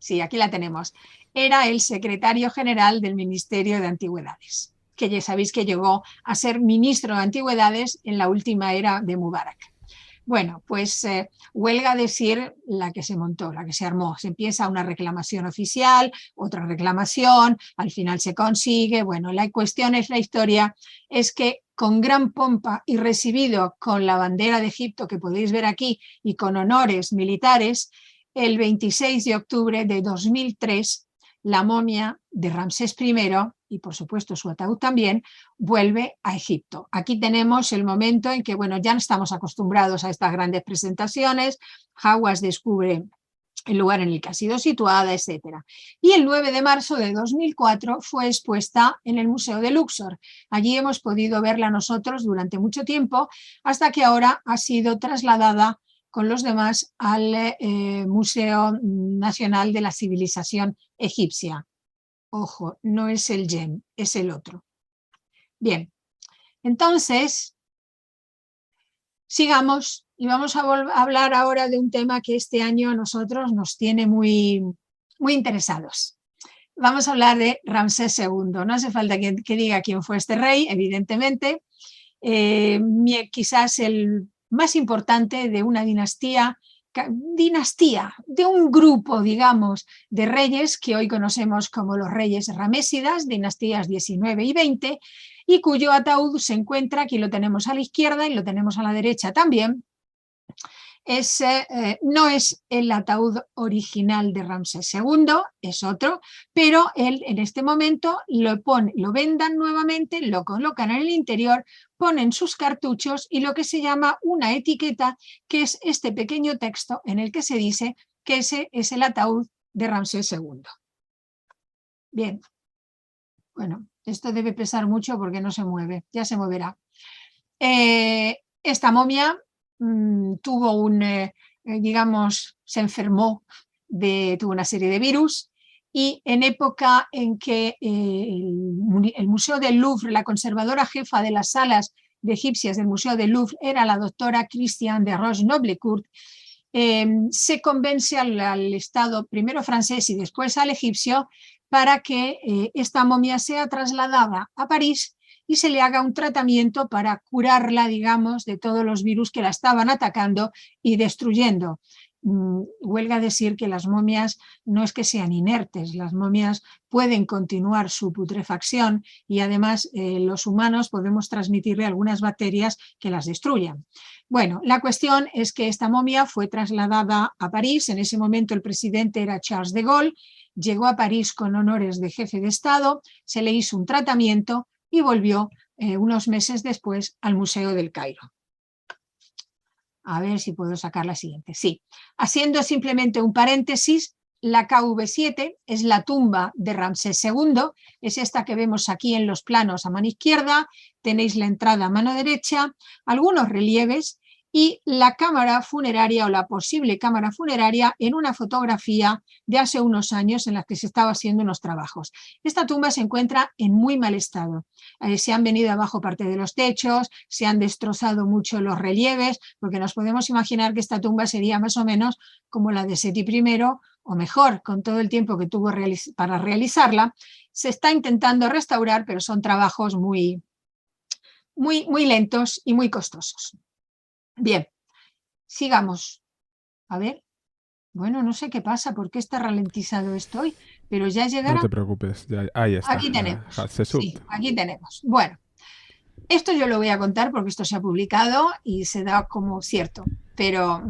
sí, aquí la tenemos, era el secretario general del Ministerio de Antigüedades, que ya sabéis que llegó a ser ministro de Antigüedades en la última era de Mubarak. Bueno, pues huelga decir la que se montó, la que se armó. Se empieza una reclamación oficial, otra reclamación, al final se consigue. Bueno, la cuestión es, la historia es que con gran pompa y recibido con la bandera de Egipto que podéis ver aquí y con honores militares, el 26 de octubre de 2003, la momia de Ramsés I, y por supuesto su ataúd también, vuelve a Egipto. Aquí tenemos el momento en que, bueno, ya no estamos acostumbrados a estas grandes presentaciones. Hawass descubre el lugar en el que ha sido situada, etc. Y el 9 de marzo de 2004 fue expuesta en el Museo de Luxor. Allí hemos podido verla nosotros durante mucho tiempo, hasta que ahora ha sido trasladada con los demás al Museo Nacional de la Civilización Egipcia. Ojo, no es el YEM, es el otro. Bien, entonces, sigamos y vamos a hablar ahora de un tema que este año a nosotros nos tiene muy interesados. Vamos a hablar de Ramsés II. No hace falta que diga quién fue este rey, evidentemente. Quizás el más importante de una dinastía, de un grupo, digamos, de reyes que hoy conocemos como los reyes ramésidas, dinastías 19 y 20, y cuyo ataúd se encuentra, aquí lo tenemos a la izquierda y lo tenemos a la derecha también. No es el ataúd original de Ramsés II, es otro, pero él en este momento lo vendan nuevamente, lo colocan en el interior, ponen sus cartuchos y lo que se llama una etiqueta, que es este pequeño texto en el que se dice que ese es el ataúd de Ramsés II. Bien, bueno, esto debe pesar mucho porque no se mueve, ya se moverá. Esta momia tuvo digamos, se enfermó, tuvo una serie de virus, y en época en que el Museo del Louvre, la conservadora jefa de las salas de egipcias del Museo del Louvre era la doctora Christiane de Roche-Noblecourt, se convence al Estado, primero francés y después al egipcio, para que esta momia sea trasladada a París y se le haga un tratamiento para curarla, digamos, de todos los virus que la estaban atacando y destruyendo. Huelga decir que las momias no es que sean inertes, las momias pueden continuar su putrefacción y además los humanos podemos transmitirle algunas bacterias que las destruyan. Bueno, la cuestión es que esta momia fue trasladada a París. En ese momento el presidente era Charles de Gaulle, llegó a París con honores de jefe de Estado, se le hizo un tratamiento y volvió unos meses después al Museo del Cairo. A ver si puedo sacar la siguiente. Sí, haciendo simplemente un paréntesis, la KV7 es la tumba de Ramsés II, es esta que vemos aquí en los planos a mano izquierda, tenéis la entrada a mano derecha, algunos relieves y la cámara funeraria o la posible cámara funeraria en una fotografía de hace unos años en la que se estaba haciendo unos trabajos. Esta tumba se encuentra en muy mal estado. Se han venido abajo parte de los techos, se han destrozado mucho los relieves, porque nos podemos imaginar que esta tumba sería más o menos como la de Seti I, o mejor, con todo el tiempo que tuvo para realizarla. Se está intentando restaurar, pero son trabajos muy lentos y muy costosos. Bien, sigamos. A ver, bueno, no sé qué pasa, por qué está ralentizado esto hoy, pero ya llegará. No te preocupes, ahí está. Aquí tenemos. Sí, aquí tenemos. Bueno, esto yo lo voy a contar porque esto se ha publicado y se da como cierto, pero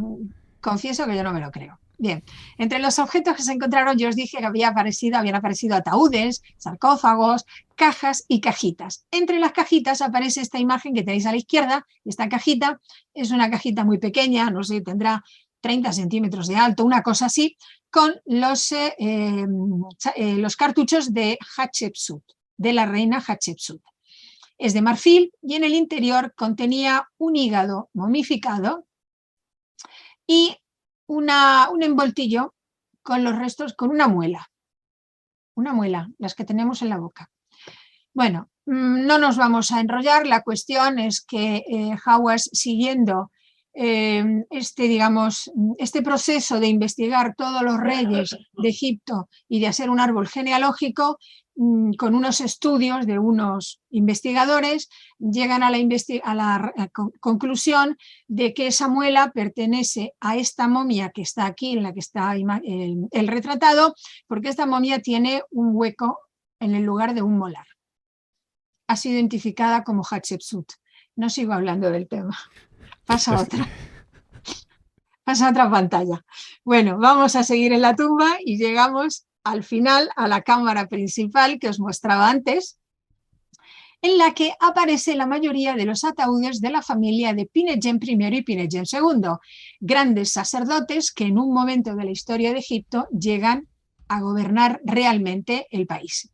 confieso que yo no me lo creo. Bien, entre los objetos que se encontraron, yo os dije que habían aparecido ataúdes, sarcófagos, cajas y cajitas. Entre las cajitas aparece esta imagen que tenéis a la izquierda. Esta cajita es una cajita muy pequeña, no sé, tendrá 30 centímetros de alto, una cosa así, con los cartuchos de Hatshepsut, de la reina Hatshepsut. Es de marfil y en el interior contenía un hígado momificado y un envoltillo con los restos, con una muela, las que tenemos en la boca. Bueno, no nos vamos a enrollar, la cuestión es que Hawass, siguiendo este proceso de investigar todos los reyes de Egipto y de hacer un árbol genealógico, con unos estudios de unos investigadores, llegan a la conclusión de que esa muela pertenece a esta momia que está aquí, en la que está el retratado, porque esta momia tiene un hueco en el lugar de un molar. Ha sido identificada como Hatshepsut. No sigo hablando del tema. Pasa a otra. Pasa a otra pantalla. Bueno, vamos a seguir en la tumba y llegamos al final a la cámara principal que os mostraba antes, en la que aparece la mayoría de los ataúdes de la familia de Pinetjem I y Pinetjem II, grandes sacerdotes que en un momento de la historia de Egipto llegan a gobernar realmente el país.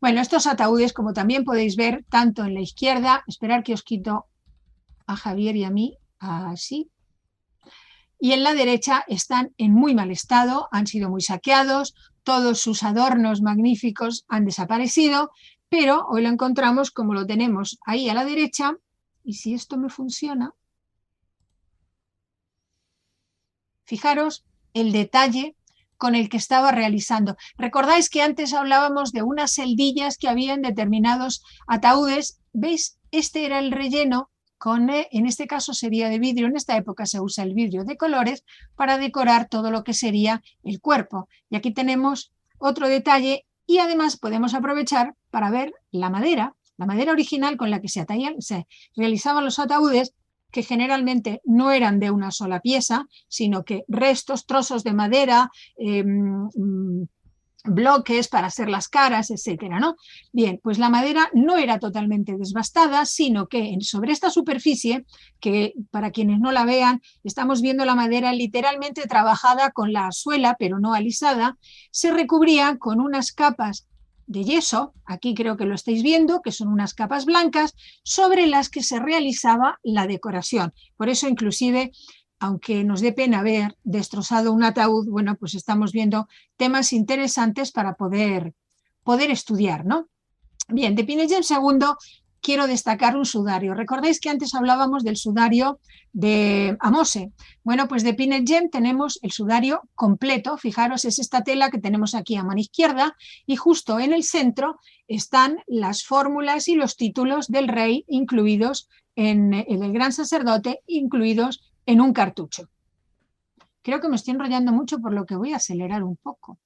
Bueno, estos ataúdes, como también podéis ver, tanto en la izquierda, esperar que os quito a Javier y a mí, así, y en la derecha están en muy mal estado, han sido muy saqueados, todos sus adornos magníficos han desaparecido, pero hoy lo encontramos como lo tenemos ahí a la derecha, y si esto me funciona, fijaros el detalle con el que estaba realizando. Recordáis que antes hablábamos de unas celdillas que había en determinados ataúdes. ¿Veis? Este era el relleno, en este caso sería de vidrio. En esta época se usa el vidrio de colores para decorar todo lo que sería el cuerpo. Y aquí tenemos otro detalle y además podemos aprovechar para ver la madera original con la que se realizaban los ataúdes, que generalmente no eran de una sola pieza, sino que restos, trozos de madera, bloques para hacer las caras, etcétera, ¿no? Bien, pues la madera no era totalmente desbastada, sino que sobre esta superficie, que para quienes no la vean, estamos viendo la madera literalmente trabajada con la suela, pero no alisada, se recubría con unas capas de yeso, aquí creo que lo estáis viendo, que son unas capas blancas, sobre las que se realizaba la decoración. Por eso, inclusive, aunque nos dé pena haber destrozado un ataúd, bueno, pues estamos viendo temas interesantes para poder estudiar, ¿no? Bien, de Pinetjem II quiero destacar un sudario. ¿Recordáis que antes hablábamos del sudario de Ahmose? Bueno, pues de Pinetjem tenemos el sudario completo. Fijaros, es esta tela que tenemos aquí a mano izquierda y justo en el centro están las fórmulas y los títulos del rey incluidos en el gran sacerdote, incluidos en un cartucho. Creo que me estoy enrollando mucho, por lo que voy a acelerar un poco.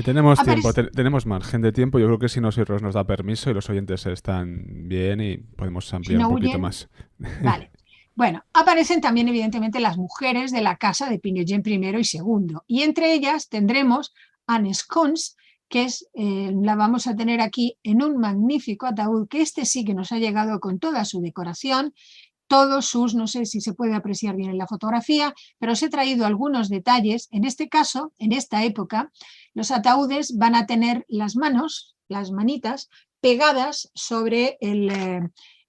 Tenemos tiempo, tenemos margen de tiempo. Yo creo que si nosotros nos da permiso y los oyentes están bien y podemos ampliar un poquito más. Vale. Bueno, aparecen también evidentemente las mujeres de la casa de Pinetjem I y II. Y entre ellas tendremos a Nescons, que la vamos a tener aquí en un magnífico ataúd, que sí que nos ha llegado con toda su decoración, todos sus, no sé si se puede apreciar bien en la fotografía, pero os he traído algunos detalles. En este caso, en esta época, los ataúdes van a tener las manos, las manitas, pegadas sobre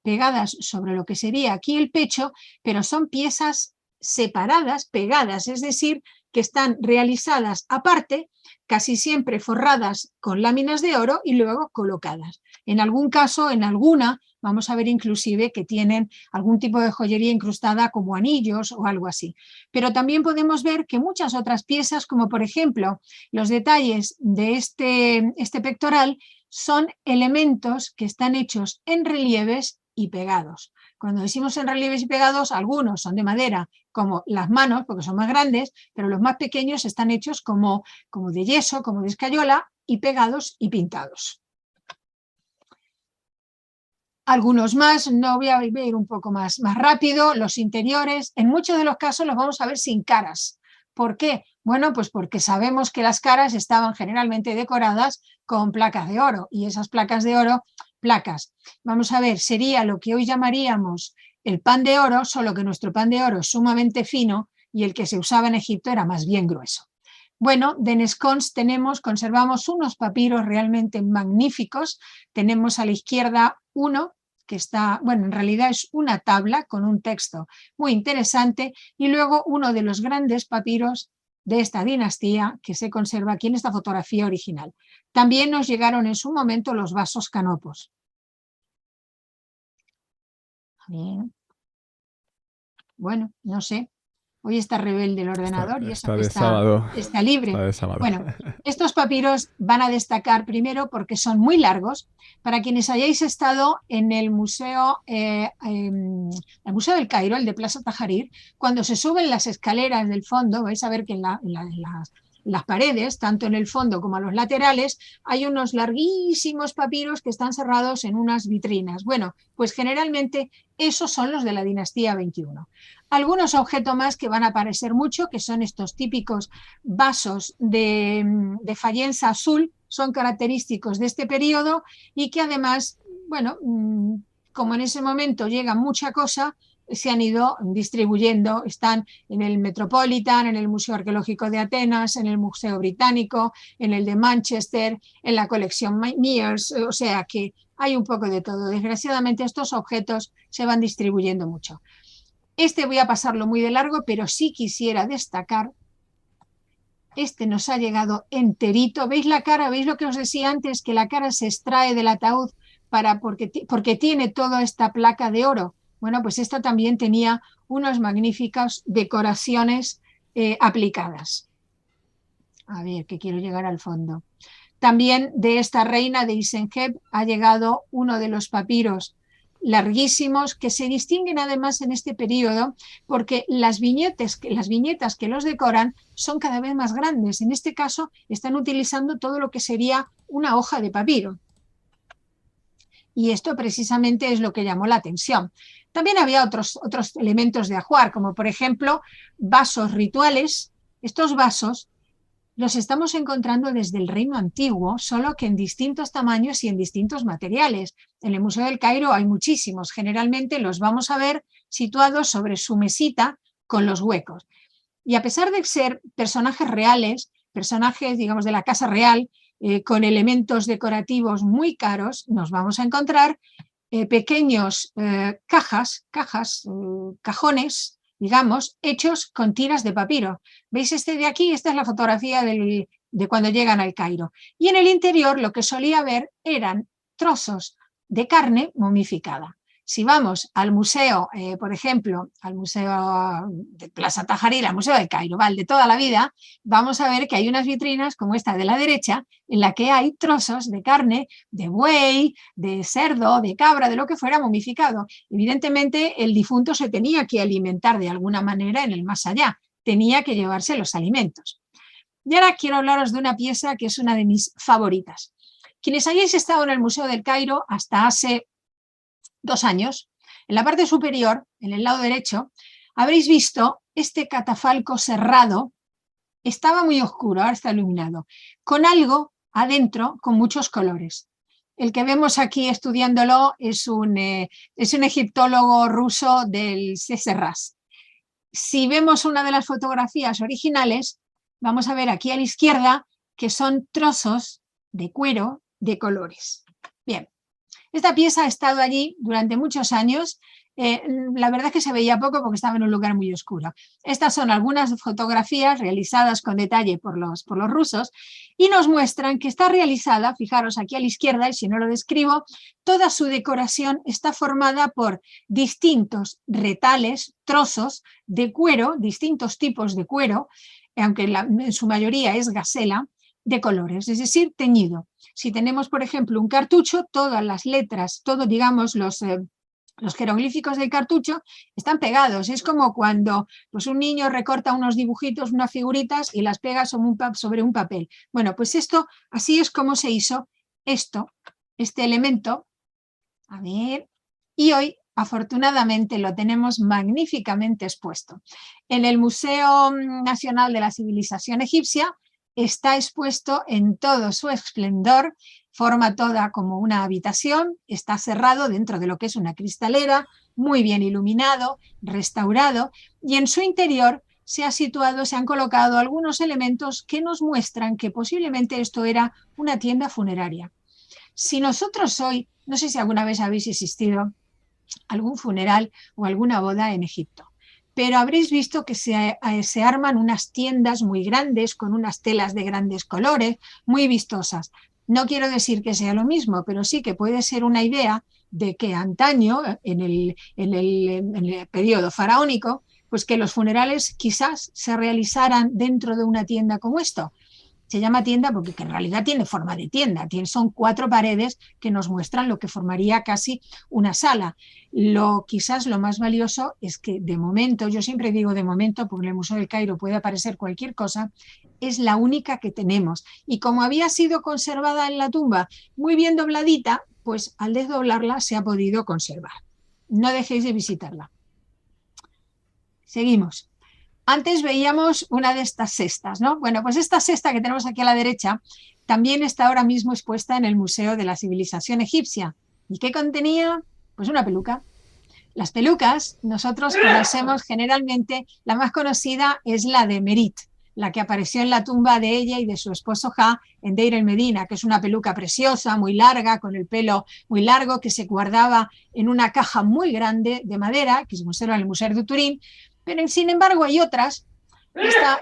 pegadas sobre lo que sería aquí el pecho, pero son piezas separadas, pegadas, es decir, que están realizadas aparte, casi siempre forradas con láminas de oro y luego colocadas. En algún caso, en alguna, vamos a ver inclusive que tienen algún tipo de joyería incrustada como anillos o algo así. Pero también podemos ver que muchas otras piezas, como por ejemplo los detalles de este pectoral, son elementos que están hechos en relieves y pegados. Cuando decimos en relieves y pegados, algunos son de madera, como las manos, porque son más grandes, pero los más pequeños están hechos como de yeso, como de escayola, y pegados y pintados. Algunos más, no voy a ir un poco más rápido, los interiores, en muchos de los casos los vamos a ver sin caras. ¿Por qué? Bueno, pues porque sabemos que las caras estaban generalmente decoradas con placas de oro, y esas placas de oro, vamos a ver, sería lo que hoy llamaríamos el pan de oro, solo que nuestro pan de oro es sumamente fino y el que se usaba en Egipto era más bien grueso. Bueno, de Nescons conservamos unos papiros realmente magníficos. Tenemos a la izquierda uno que está, bueno, en realidad es una tabla con un texto muy interesante, y luego uno de los grandes papiros de esta dinastía que se conserva aquí en esta fotografía original. También nos llegaron en su momento los vasos canopos. Bien. Bueno, no sé. Hoy está rebelde el ordenador y eso que está libre. Está de sábado. Bueno, estos papiros van a destacar primero porque son muy largos. Para quienes hayáis estado en el museo del Cairo, el de Plaza Tahrir, cuando se suben las escaleras del fondo, vais a ver que en las paredes, tanto en el fondo como a los laterales, hay unos larguísimos papiros que están cerrados en unas vitrinas. Bueno, pues generalmente esos son los de la dinastía 21. Algunos objetos más que van a aparecer mucho, que son estos típicos vasos de fayenza azul, son característicos de este periodo y que además, bueno, como en ese momento llega mucha cosa, se han ido distribuyendo, están en el Metropolitan, en el Museo Arqueológico de Atenas, en el Museo Británico, en el de Manchester, en la colección Mears, o sea que hay un poco de todo. Desgraciadamente estos objetos se van distribuyendo mucho. Voy a pasarlo muy de largo, pero sí quisiera destacar, nos ha llegado enterito. ¿Veis la cara? ¿Veis lo que os decía antes? Que la cara se extrae del ataúd porque tiene toda esta placa de oro. Bueno, pues esta también tenía unas magníficas decoraciones aplicadas. A ver, que quiero llegar al fondo. También de esta reina de Isenheb ha llegado uno de los papiros larguísimos que se distinguen además en este periodo porque las viñetas que los decoran son cada vez más grandes. En este caso están utilizando todo lo que sería una hoja de papiro. Y esto precisamente es lo que llamó la atención. También había otros elementos de ajuar, como por ejemplo vasos rituales. Estos vasos los estamos encontrando desde el Reino Antiguo, solo que en distintos tamaños y en distintos materiales. En el Museo del Cairo hay muchísimos. Generalmente los vamos a ver situados sobre su mesita con los huecos. Y a pesar de ser personajes reales, personajes, digamos, de la casa real, con elementos decorativos muy caros, nos vamos a encontrar pequeños cajones, digamos, hechos con tiras de papiro. ¿Veis este de aquí? Esta es la fotografía de cuando llegan al Cairo. Y en el interior lo que solía ver eran trozos de carne momificada. Si vamos al museo, por ejemplo, al museo de Plaza Tahrir, al museo del Cairo, ¿vale? De toda la vida, vamos a ver que hay unas vitrinas como esta de la derecha, en la que hay trozos de carne de buey, de cerdo, de cabra, de lo que fuera momificado. Evidentemente, el difunto se tenía que alimentar de alguna manera en el más allá, tenía que llevarse los alimentos. Y ahora quiero hablaros de una pieza que es una de mis favoritas. Quienes hayáis estado en el Museo del Cairo hasta hace 2 años, en la parte superior, en el lado derecho, habréis visto este catafalco cerrado. Estaba muy oscuro, ahora está iluminado, con algo adentro con muchos colores. El que vemos aquí estudiándolo es un egiptólogo ruso del Serras. Si vemos una de las fotografías originales, vamos a ver aquí a la izquierda que son trozos de cuero de colores. Bien. Esta pieza ha estado allí durante muchos años. La verdad es que se veía poco porque estaba en un lugar muy oscuro. Estas son algunas fotografías realizadas con detalle por los rusos y nos muestran que está realizada, fijaros aquí a la izquierda, y si no lo describo, toda su decoración está formada por distintos retales, trozos de cuero, distintos tipos de cuero, aunque en su mayoría es gasela, de colores, es decir, teñido. Si tenemos, por ejemplo, un cartucho, todas las letras, todos, digamos, los jeroglíficos del cartucho están pegados. Es como cuando pues, un niño recorta unos dibujitos, unas figuritas y las pega sobre un papel. Bueno, pues esto, así es como se hizo este elemento. A ver, y hoy afortunadamente lo tenemos magníficamente expuesto. En el Museo Nacional de la Civilización Egipcia está expuesto en todo su esplendor, forma toda como una habitación, está cerrado dentro de lo que es una cristalera, muy bien iluminado, restaurado, y en su interior se han colocado algunos elementos que nos muestran que posiblemente esto era una tienda funeraria. Si nosotros hoy, no sé si alguna vez habéis asistido a algún funeral o alguna boda en Egipto, pero habréis visto que se arman unas tiendas muy grandes con unas telas de grandes colores, muy vistosas. No quiero decir que sea lo mismo, pero sí que puede ser una idea de que antaño, en el periodo faraónico, pues que los funerales quizás se realizaran dentro de una tienda como esto. Se llama tienda porque en realidad tiene forma de tienda, son 4 paredes que nos muestran lo que formaría casi una sala. Quizás lo más valioso es que de momento, yo siempre digo de momento porque en el Museo del Cairo puede aparecer cualquier cosa, es la única que tenemos. Y como había sido conservada en la tumba muy bien dobladita, pues al desdoblarla se ha podido conservar. No dejéis de visitarla. Seguimos. Antes veíamos una de estas cestas, ¿no? Bueno, pues esta cesta que tenemos aquí a la derecha también está ahora mismo expuesta en el Museo de la Civilización Egipcia. ¿Y qué contenía? Pues una peluca. Las pelucas, nosotros conocemos generalmente, la más conocida es la de Merit, la que apareció en la tumba de ella y de su esposo Ja en Deir el Medina, que es una peluca preciosa, muy larga, con el pelo muy largo, que se guardaba en una caja muy grande de madera, que se conserva en el Museo de Turín. Pero sin embargo hay otras,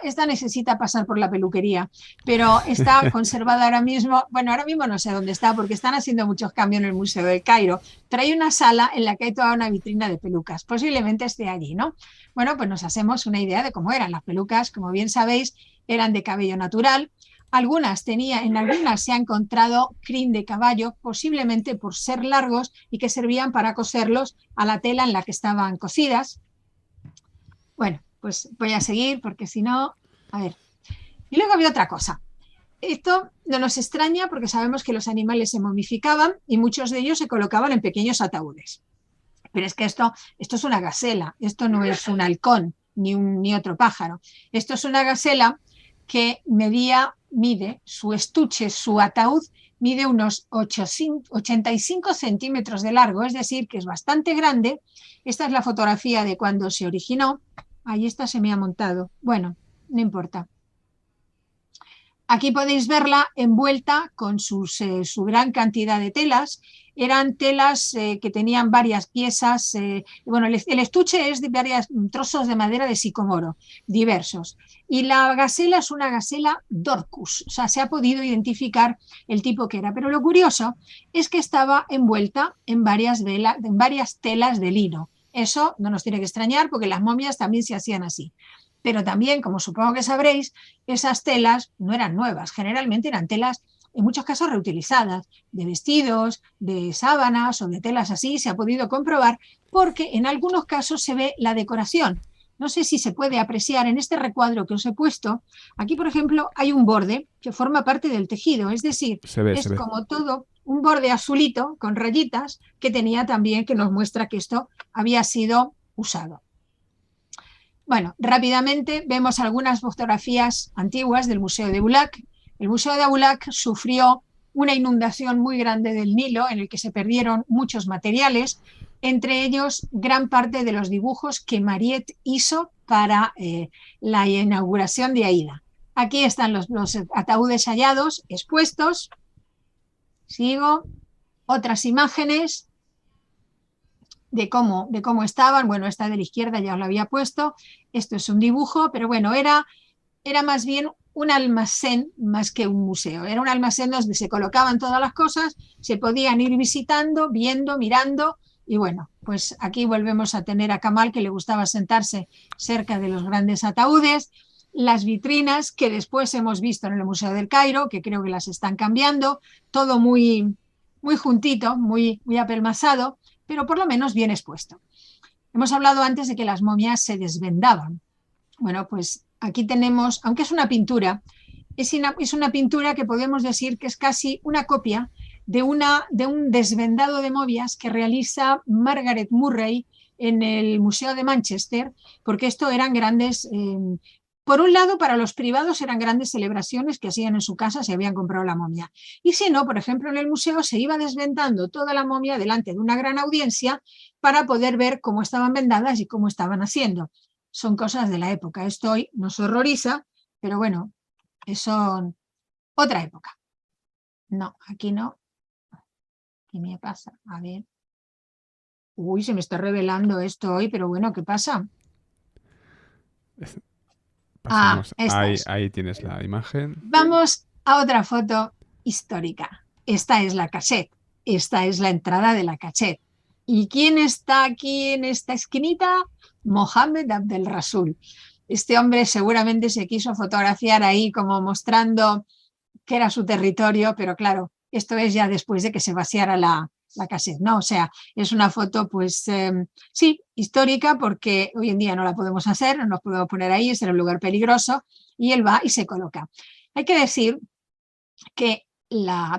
esta necesita pasar por la peluquería, pero está conservada ahora mismo, bueno, ahora mismo no sé dónde está porque están haciendo muchos cambios en el Museo del Cairo, pero hay una sala en la que hay toda una vitrina de pelucas, posiblemente esté allí, ¿no? Bueno, pues nos hacemos una idea de cómo eran las pelucas, como bien sabéis, eran de cabello natural. En algunas se ha encontrado crin de caballo, posiblemente por ser largos y que servían para coserlos a la tela en la que estaban cosidas. Bueno, pues voy a seguir porque si no, a ver. Y luego había otra cosa. Esto no nos extraña porque sabemos que los animales se momificaban y muchos de ellos se colocaban en pequeños ataúdes. Pero es que esto es una gacela, esto no es un halcón ni otro pájaro. Esto es una gacela que mide su estuche, su ataúd, mide unos 85 centímetros de largo, es decir, que es bastante grande. Esta es la fotografía de cuando se originó. Ahí esta se me ha montado. Bueno, no importa. Aquí podéis verla envuelta con su gran cantidad de telas. Eran telas que tenían varias piezas. Bueno, el estuche es de varios trozos de madera de sicomoro, diversos. Y la gasela es una gasela Dorcus. O sea, se ha podido identificar el tipo que era. Pero lo curioso es que estaba envuelta en varias telas de lino. Eso no nos tiene que extrañar porque las momias también se hacían así. Pero también, como supongo que sabréis, esas telas no eran nuevas, generalmente eran telas, en muchos casos reutilizadas, de vestidos, de sábanas o de telas así, se ha podido comprobar, porque en algunos casos se ve la decoración. No sé si se puede apreciar en este recuadro que os he puesto. Aquí, por ejemplo, hay un borde que forma parte del tejido, es decir, es como todo un borde azulito con rayitas que tenía también, que nos muestra que esto había sido usado. Bueno, rápidamente vemos algunas fotografías antiguas del Museo de Bulaq. El Museo de Bulaq sufrió una inundación muy grande del Nilo en el que se perdieron muchos materiales, entre ellos gran parte de los dibujos que Mariette hizo para la inauguración de Aida. Aquí están los ataúdes hallados, expuestos. Sigo. Otras imágenes de cómo estaban. Bueno, esta de la izquierda ya os lo había puesto. Esto es un dibujo, pero bueno, era más bien un almacén más que un museo. Era un almacén donde se colocaban todas las cosas, se podían ir visitando, viendo, mirando. Y bueno, pues aquí volvemos a tener a Kamal, que le gustaba sentarse cerca de los grandes ataúdes, las vitrinas que después hemos visto en el Museo del Cairo, que creo que las están cambiando, todo muy, muy juntito, muy apelmazado, pero por lo menos bien expuesto. Hemos hablado antes de que las momias se desvendaban. Bueno, pues aquí tenemos, aunque es una pintura, es una pintura que podemos decir que es casi una copia de un desvendado de momias que realiza Margaret Murray en el Museo de Manchester, porque esto eran grandes, por un lado, para los privados eran grandes celebraciones que hacían en su casa si habían comprado la momia. Y si no, por ejemplo, en el museo se iba desvendando toda la momia delante de una gran audiencia para poder ver cómo estaban vendadas y cómo estaban haciendo. Son cosas de la época. Esto hoy nos horroriza, pero bueno, son otra época. No, aquí no. ¿Qué me pasa? A ver. Uy, se me está revelando esto hoy, pero bueno, ¿qué pasa? Pasamos. Esta es. Ahí tienes la imagen. Vamos a otra foto histórica. Esta es la cassette. Esta es la entrada de la cassette. ¿Y quién está aquí en esta esquinita? Mohammed Abdel Rasul. Este hombre seguramente se quiso fotografiar ahí como mostrando que era su territorio, pero claro, esto es ya después de que se vaciara la cassette, ¿no? O sea, es una foto, pues sí, histórica, porque hoy en día no la podemos hacer, no nos podemos poner ahí, es en un lugar peligroso, y él va y se coloca. Hay que decir que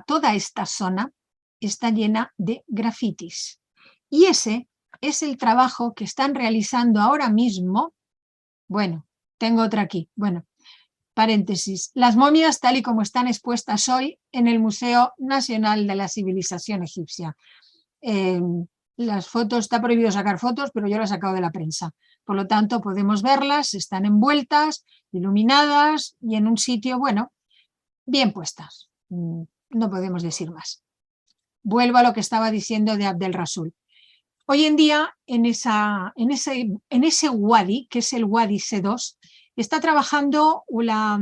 toda esta zona está llena de grafitis, y ese es el trabajo que están realizando ahora mismo. Bueno, tengo otra aquí. Bueno, paréntesis. Las momias tal y como están expuestas hoy en el Museo Nacional de la Civilización Egipcia. Las fotos, está prohibido sacar fotos, pero yo las he sacado de la prensa. Por lo tanto, podemos verlas, están envueltas, iluminadas y en un sitio, bueno, bien puestas. No podemos decir más. Vuelvo a lo que estaba diciendo de Abdel Rasul. Hoy en día, en ese wadi, que es el Wadi C2, está trabajando una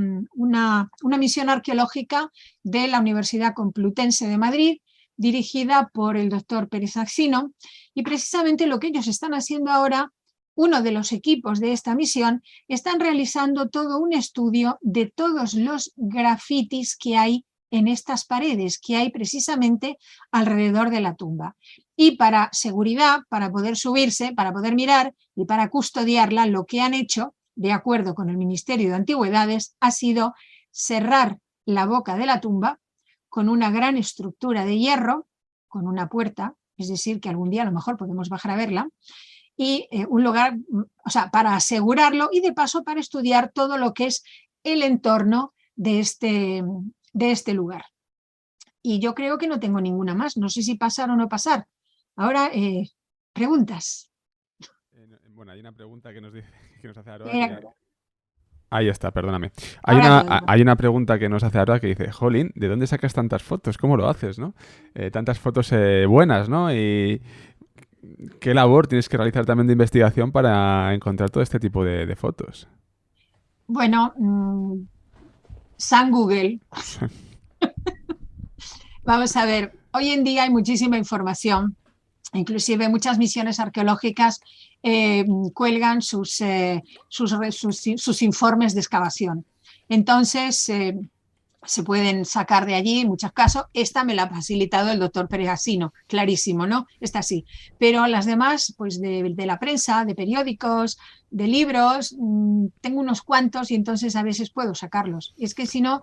misión arqueológica de la Universidad Complutense de Madrid, dirigida por el doctor Pérez Axino, y precisamente lo que ellos están haciendo ahora, uno de los equipos de esta misión, están realizando todo un estudio de todos los grafitis que hay en estas paredes, que hay precisamente alrededor de la tumba. Y para seguridad, para poder subirse, para poder mirar y para custodiarla, lo que han hecho, de acuerdo con el Ministerio de Antigüedades, ha sido cerrar la boca de la tumba con una gran estructura de hierro, con una puerta, es decir, que algún día a lo mejor podemos bajar a verla, y un lugar, o sea, para asegurarlo y de paso para estudiar todo lo que es el entorno de este lugar. Y yo creo que no tengo ninguna más, no sé si pasar o no pasar. Ahora, preguntas. Bueno, hay una pregunta que nos hace Aroa. Ahí está, perdóname. Hay una pregunta que nos hace Aroa que dice, jolín, ¿de dónde sacas tantas fotos? ¿Cómo lo haces, no? Tantas fotos buenas, ¿no? Y qué labor tienes que realizar también de investigación para encontrar todo este tipo de fotos. Bueno, San Google. Vamos a ver, hoy en día hay muchísima información. Inclusive muchas misiones arqueológicas cuelgan sus informes de excavación. Entonces, se pueden sacar de allí en muchos casos. Esta me la ha facilitado el doctor Pérez Axino, clarísimo, ¿no? Esta sí. Pero las demás, pues de la prensa, de periódicos, de libros, tengo unos cuantos y entonces a veces puedo sacarlos. Es que si no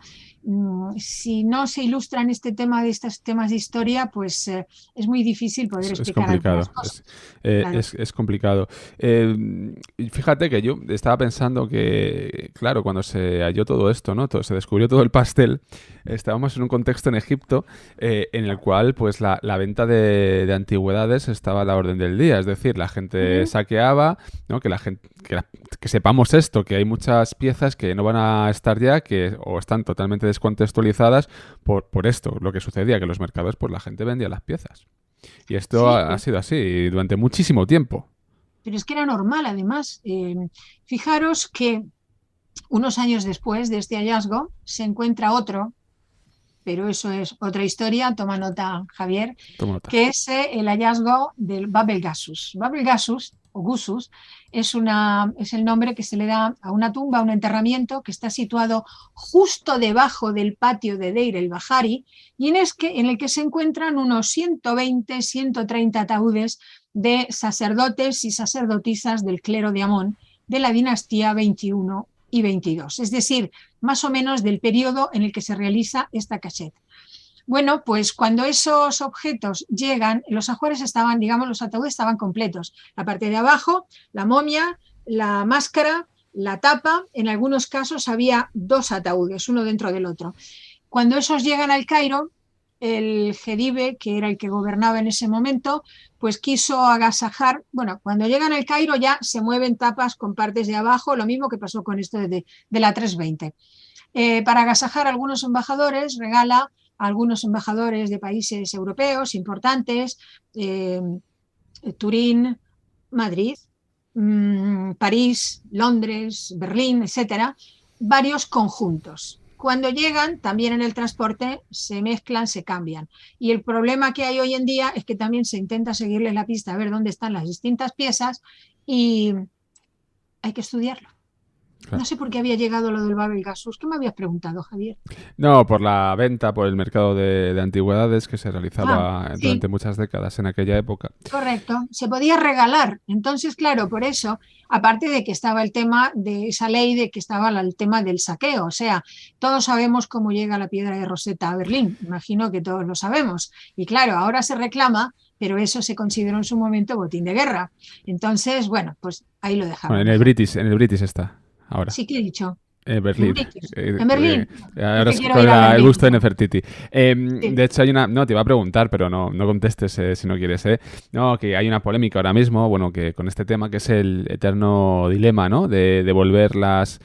se ilustran estos temas de historia, pues es muy difícil poder explicar algunas cosas. Es complicado. Fíjate que yo estaba pensando que, claro, cuando se halló todo esto, ¿no? Se descubrió todo el pastel, estábamos en un contexto en Egipto en el cual pues la venta de antigüedades estaba a la orden del día. Es decir, la gente saqueaba, ¿no? Que la gente que sepamos esto, que hay muchas piezas que no van a estar ya, que o están totalmente descontextualizadas por esto, lo que sucedía, que en los mercados pues la gente vendía las piezas. Y esto Sí, ha sido así durante muchísimo tiempo. pero es que era normal además. Fijaros que unos años después de este hallazgo se encuentra otro, pero eso es otra historia, toma nota Javier, Toma nota. que es el hallazgo del Babel Gasus. Babel Gasus o Gusus es el nombre que se le da a una tumba, a un enterramiento que está situado justo debajo del patio de Deir el-Bahari y en el que se encuentran unos 120, 130 ataúdes de sacerdotes y sacerdotisas del clero de Amón de la dinastía 21 y 22, es decir, más o menos del periodo en el que se realiza esta cacheta. Bueno, pues cuando esos objetos llegan, los ajuares estaban, digamos, los ataúdes estaban completos. La parte de abajo, la momia, la máscara, la tapa, en algunos casos había dos ataúdes, uno dentro del otro. Cuando esos llegan al Cairo, el Jedibe, que era el que gobernaba en ese momento, pues quiso agasajar, bueno, cuando llegan al Cairo ya se mueven tapas con partes de abajo, lo mismo que pasó con esto de la 320. Para agasajar a algunos embajadores, regala a algunos embajadores de países europeos importantes, Turín, Madrid, París, Londres, Berlín, etcétera, varios conjuntos. Cuando llegan, también en el transporte se mezclan, se cambian. Y el problema que hay hoy en día es que también se intenta seguirles la pista a ver dónde están las distintas piezas y hay que estudiarlo. Claro. No sé por qué había llegado lo del Babel Gasus. ¿Qué me habías preguntado, Javier? No, por la venta, por el mercado de antigüedades que se realizaba Sí, durante muchas décadas en aquella época. correcto. Se podía regalar. Entonces, claro, por eso, aparte de que estaba el tema de esa ley, de que estaba el tema del saqueo. O sea, todos sabemos cómo llega la piedra de Rosetta a Berlín. Imagino que todos lo sabemos. Y claro, ahora se reclama, pero eso se consideró en su momento botín de guerra. Entonces, bueno, pues ahí lo Bueno, dejamos mejor. En el British está ahora. Sí que he dicho. En Berlín. British. En Berlín. Es Ahora que es quiero con ir a el Berlín busto de yo. Nefertiti. Sí. De hecho, hay una. No, te iba a preguntar, pero no contestes si no quieres, ¿eh? No, que hay una polémica ahora mismo, bueno, que con este tema, que es el eterno dilema, ¿no? De devolver las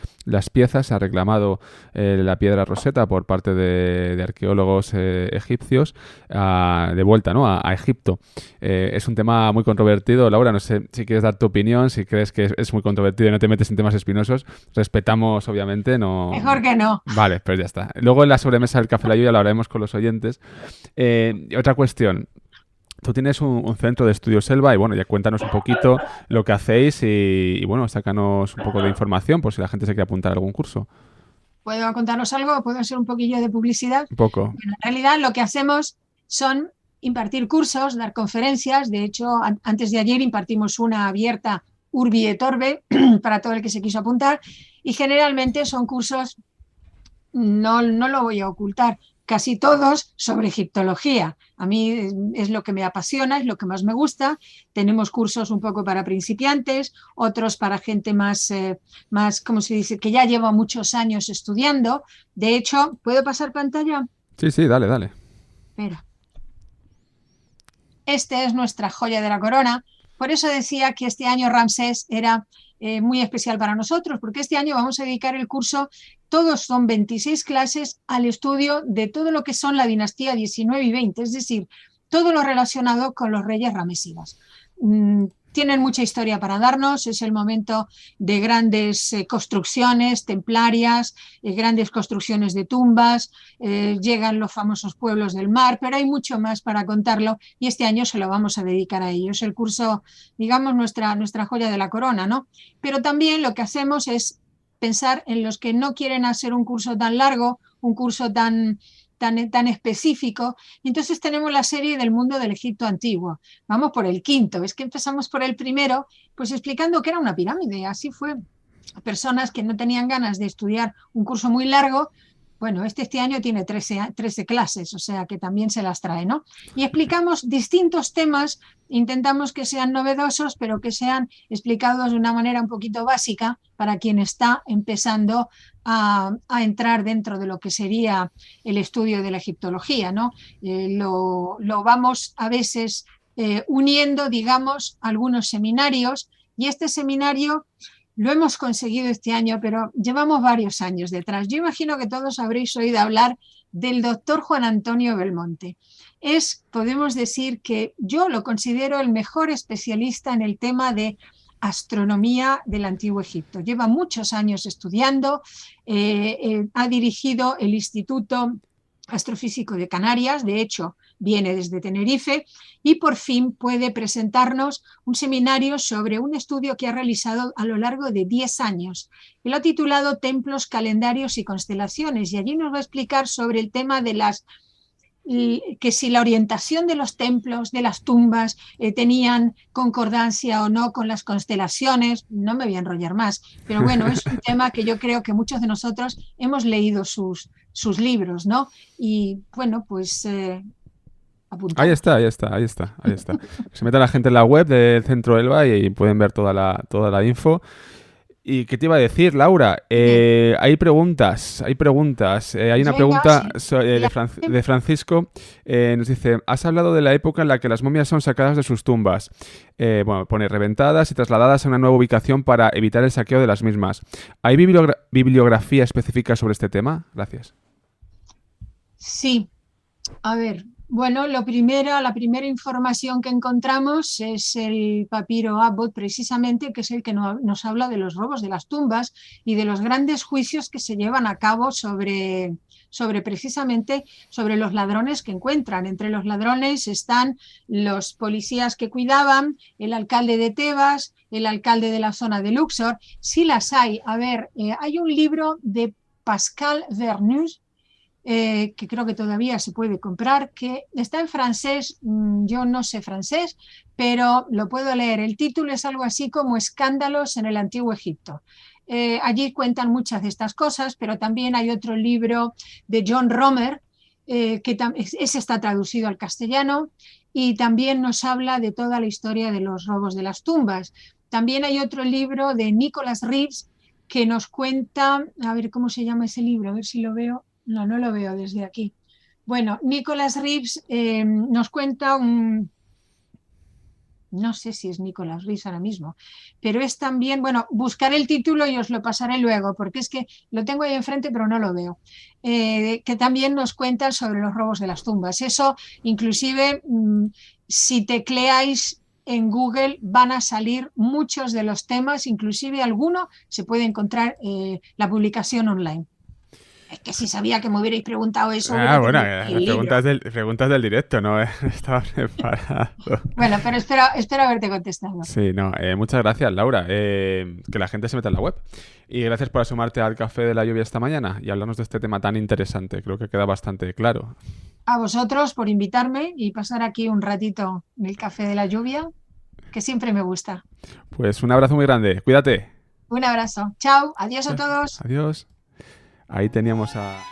piezas. Se ha reclamado la piedra Rosetta por parte de arqueólogos egipcios de vuelta, ¿no? A Egipto. Es un tema muy controvertido. Laura, no sé si quieres dar tu opinión, si crees que es muy controvertido y no te metes en temas espinosos. Respetamos, obviamente, no. Mejor que no. Vale, pues ya está. Luego en la sobremesa del Café La Lluvia lo hablaremos con los oyentes. Otra cuestión. Tú tienes un centro de estudios Selva y bueno, ya cuéntanos un poquito lo que hacéis y bueno, sácanos un poco de información por si la gente se quiere apuntar a algún curso. ¿Puedo contaros algo? ¿Puedo hacer un poquillo de publicidad? Un poco. Bueno, en realidad lo que hacemos son impartir cursos, dar conferencias. De hecho, antes de ayer impartimos una abierta Urbi et Orbe para todo el que se quiso apuntar y generalmente son cursos, no lo voy a ocultar, casi todos sobre egiptología. A mí es lo que me apasiona, es lo que más me gusta. Tenemos cursos un poco para principiantes, otros para gente más, ¿cómo se dice?, que ya lleva muchos años estudiando. De hecho, ¿puedo pasar pantalla? Sí, sí, dale, dale. Espera. Este es nuestra joya de la corona. Por eso decía que este año Ramsés era muy especial para nosotros, porque este año vamos a dedicar el curso, todos son 26 clases, al estudio de todo lo que son la dinastía 19 y 20, es decir, todo lo relacionado con los reyes ramesidas. Tienen mucha historia para darnos, es el momento de grandes construcciones templarias, grandes construcciones de tumbas, llegan los famosos pueblos del mar, pero hay mucho más para contarlo y este año se lo vamos a dedicar a ellos. El curso, digamos, nuestra joya de la corona, ¿no? Pero también lo que hacemos es pensar en los que no quieren hacer un curso tan largo, un curso tan específico. Y entonces tenemos la serie del mundo del Egipto antiguo. Vamos por el quinto. Es que empezamos por el primero, pues explicando que era una pirámide. Así fue. Personas que no tenían ganas de estudiar un curso muy largo. Bueno, este año tiene 13 clases, o sea que también se las trae, ¿no? Y explicamos distintos temas, intentamos que sean novedosos, pero que sean explicados de una manera un poquito básica para quien está empezando a entrar dentro de lo que sería el estudio de la egiptología, ¿no? Lo vamos a veces uniendo, digamos, algunos seminarios y este seminario Lo hemos conseguido este año, pero llevamos varios años detrás. Yo imagino que todos habréis oído hablar del doctor Juan Antonio Belmonte. Podemos decir que yo lo considero el mejor especialista en el tema de astronomía del Antiguo Egipto. Lleva muchos años estudiando, ha dirigido el Instituto Astrofísico de Canarias, de hecho viene desde Tenerife, y por fin puede presentarnos un seminario sobre un estudio que ha realizado a lo largo de 10 años. Él lo ha titulado Templos, Calendarios y Constelaciones, y allí nos va a explicar sobre el tema de que si la orientación de los templos, de las tumbas, tenían concordancia o no con las constelaciones. No me voy a enrollar más, pero bueno, es un tema que yo creo que muchos de nosotros hemos leído sus libros, ¿no? Y bueno, pues ahí está. Se mete la gente en la web del Centro Elba y pueden ver toda la info. ¿Y qué te iba a decir, Laura? Hay preguntas. Hay una pregunta de Francisco. Nos dice, has hablado de la época en la que las momias son sacadas de sus tumbas. Pone reventadas y trasladadas a una nueva ubicación para evitar el saqueo de las mismas. ¿Hay bibliografía específica sobre este tema? Gracias. Sí. A ver, bueno, la primera información que encontramos es el papiro Abbott, precisamente, que es el que nos habla de los robos de las tumbas y de los grandes juicios que se llevan a cabo precisamente sobre los ladrones que encuentran. Entre los ladrones están los policías que cuidaban, el alcalde de Tebas, el alcalde de la zona de Luxor. Sí las hay. A ver, hay un libro de Pascal Vernus, que creo que todavía se puede comprar, que está en francés. Yo no sé francés, pero lo puedo leer. El título es algo así como Escándalos en el Antiguo Egipto. Allí cuentan muchas de estas cosas, pero también hay otro libro de John Romer, que ese está traducido al castellano, y también nos habla de toda la historia de los robos de las tumbas. También hay otro libro de Nicholas Reeves que nos cuenta, a ver cómo se llama ese libro, a ver si lo veo. No lo veo desde aquí. Bueno, Nicholas Reeves nos cuenta no sé si es Nicholas Reeves ahora mismo, pero es también, bueno, buscaré el título y os lo pasaré luego, porque es que lo tengo ahí enfrente, pero no lo veo, que también nos cuenta sobre los robos de las tumbas. Eso, inclusive, si tecleáis en Google van a salir muchos de los temas, inclusive alguno se puede encontrar la publicación online. Es que si sabía que me hubierais preguntado eso... Bueno, preguntas del directo, no estaba preparado. Bueno, pero espero haberte contestado. Sí, no, muchas gracias, Laura. Que la gente se meta en la web. Y gracias por asomarte al Café de la Lluvia esta mañana y hablarnos de este tema tan interesante. Creo que queda bastante claro. A vosotros por invitarme y pasar aquí un ratito en el Café de la Lluvia, que siempre me gusta. Pues un abrazo muy grande. Cuídate. Un abrazo. Chao. Adiós a todos. Adiós. Ahí teníamos a...